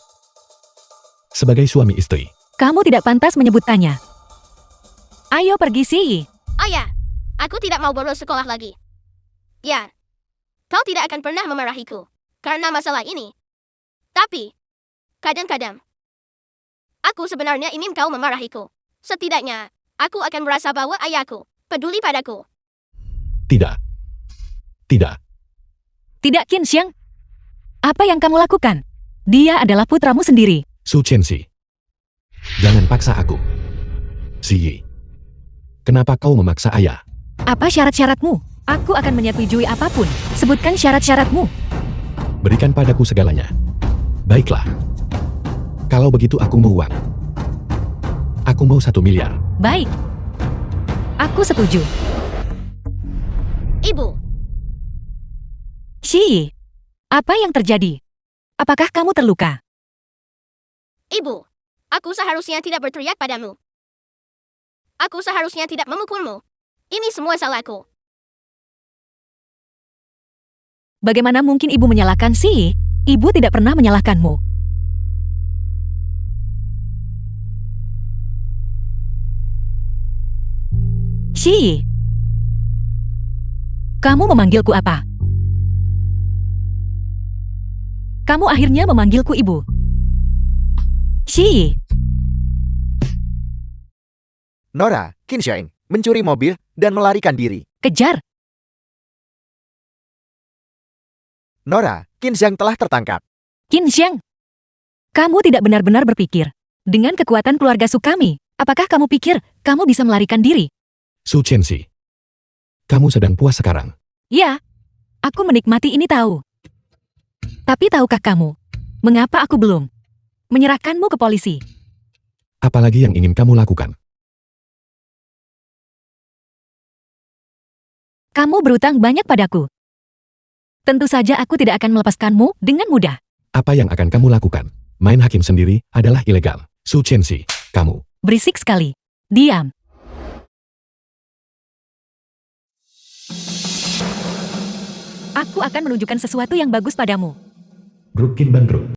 sebagai suami istri. Kamu tidak pantas menyebutkannya. Ayo pergi sih. Ayah, aku tidak mau bolos sekolah lagi. Ya, kau tidak akan pernah memarahiku karena masalah ini. Tapi, kadang-kadang, aku sebenarnya ingin kau memarahiku. Setidaknya, aku akan merasa bahwa ayahku peduli padaku. Tidak. Tidak. Tidak, Qin Sheng. Apa yang kamu lakukan? Dia adalah putramu sendiri. Su Chenxi, jangan paksa aku. Ziyi, kenapa kau memaksa ayah? Apa syarat-syaratmu? Aku akan menyetujui apapun. Sebutkan syarat-syaratmu. Berikan padaku segalanya. Baiklah. Kalau begitu aku mau uang. Aku mau 1 miliar. Baik. Aku setuju. Ibu, Shi, apa yang terjadi? Apakah kamu terluka? ibu, aku seharusnya tidak berteriak padamu. Aku seharusnya tidak memukulmu. Ini semua salahku. Bagaimana mungkin ibu menyalahkan Shi? Ibu tidak pernah menyalahkanmu. Shi, kamu memanggilku apa? Kamu akhirnya memanggilku ibu. Shi, Nora, Qin Sheng, mencuri mobil dan melarikan diri. kejar. Nora, Qin Sheng telah tertangkap. Qin Sheng, kamu tidak benar-benar berpikir. Dengan kekuatan keluarga Sukami, apakah kamu pikir kamu bisa melarikan diri? Su Chenxi, kamu sedang puas sekarang. Ya, aku menikmati ini tahu. Tapi tahukah kamu, mengapa aku belum menyerahkanmu ke polisi? Apalagi yang ingin kamu lakukan? Kamu berutang banyak padaku. Tentu saja aku tidak akan melepaskanmu dengan mudah. Apa yang akan kamu lakukan? Main hakim sendiri adalah ilegal. Su Chenxi, kamu. Berisik sekali. Diam. Aku akan menunjukkan sesuatu yang bagus padamu. Grup Kin bangkrut.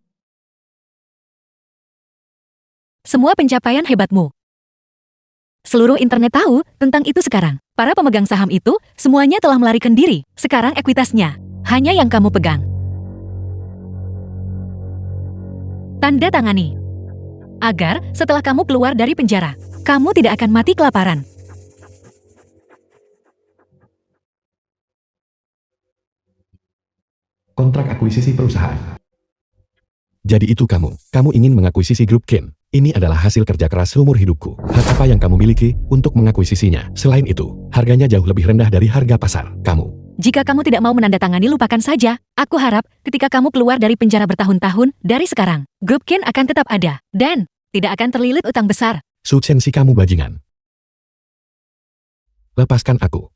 Semua pencapaian hebatmu. Seluruh internet tahu tentang itu sekarang. Para pemegang saham itu semuanya telah melarikan diri. Sekarang ekuitasnya hanya yang kamu pegang. Tanda tangani. Agar setelah kamu keluar dari penjara, kamu tidak akan mati kelaparan. Kontrak akuisisi perusahaan. Jadi itu kamu ingin mengakuisisi grup Kin. Ini adalah hasil kerja keras seumur hidupku. Hak apa yang kamu miliki untuk mengakuisisinya? Selain itu, harganya jauh lebih rendah dari harga pasar. Jika kamu tidak mau menandatangani, lupakan saja. Aku harap ketika kamu keluar dari penjara bertahun-tahun dari sekarang, grup Kin akan tetap ada dan tidak akan terlilit utang besar. Subsensi kamu bajingan. Lepaskan aku.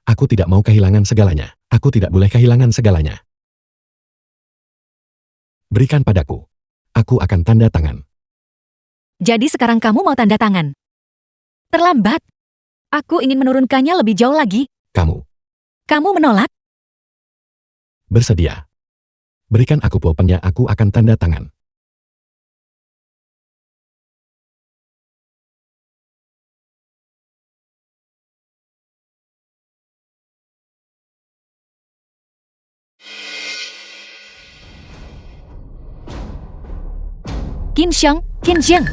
Aku tidak mau kehilangan segalanya. Aku tidak boleh kehilangan segalanya. Berikan padaku. Aku akan tanda tangan. Jadi sekarang kamu mau tanda tangan? Terlambat. Aku ingin menurunkannya lebih jauh lagi. Kamu menolak? Bersedia. Berikan aku pulpennya, aku akan tanda tangan. Qin Zheng.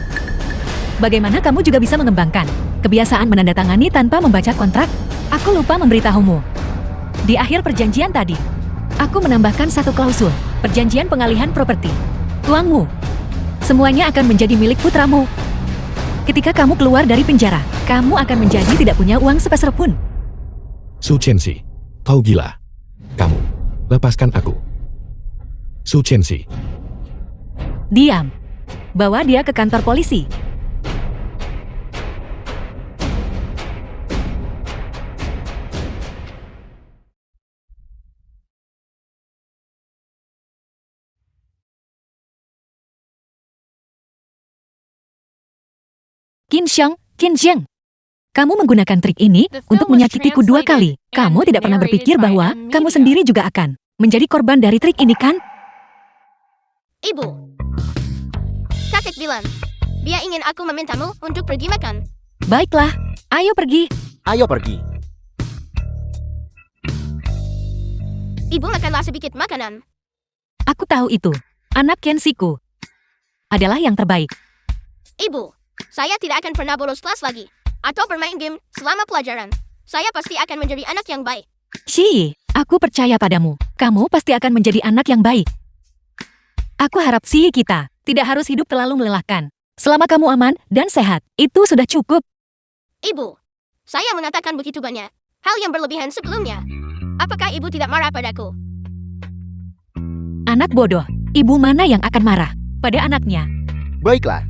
Bagaimana kamu juga bisa mengembangkan kebiasaan menandatangani tanpa membaca kontrak? Aku lupa memberitahumu. Di akhir perjanjian tadi, aku menambahkan satu klausul, perjanjian pengalihan properti. Tuangmu, semuanya akan menjadi milik putramu. Ketika kamu keluar dari penjara, kamu akan menjadi tidak punya uang sepeser pun. Su Chenxi, kau gila. Kamu, lepaskan aku. Su Chenxi. Diam. Bawa dia ke kantor polisi. Qin Zheng. Kamu menggunakan trik ini untuk menyakitiku 2 kali. Kamu tidak pernah berpikir bahwa kamu sendiri juga akan menjadi korban dari trik ini, kan? Ibu. Kakek bilang, dia ingin aku memintamu untuk pergi makan. Baiklah, ayo pergi. Ayo pergi. Ibu makanlah sedikit makanan. Aku tahu itu. Anak Kensiku adalah yang terbaik. Ibu, saya tidak akan pernah bolos kelas lagi. Atau bermain game selama pelajaran. Saya pasti akan menjadi anak yang baik. Shi, aku percaya padamu. Kamu pasti akan menjadi anak yang baik. Aku harap kita tidak harus hidup terlalu melelahkan. Selama kamu aman dan sehat, itu sudah cukup. Ibu, saya mengatakan begitu banyak hal yang berlebihan sebelumnya. Apakah ibu tidak marah padaku? Anak bodoh, ibu mana yang akan marah pada anaknya? Baiklah.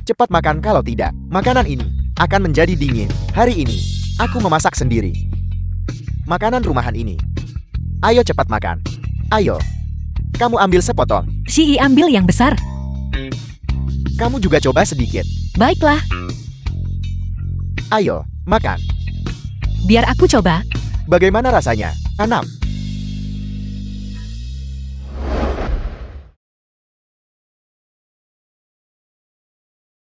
Cepat makan, kalau tidak, makanan ini akan menjadi dingin. Hari ini, aku memasak sendiri. Makanan rumahan ini. Ayo cepat makan. Ayo. Kamu ambil sepotong. Shi ambil yang besar. Kamu juga coba sedikit. Baiklah, Ayo, makan. biar aku coba. Bagaimana rasanya? 6.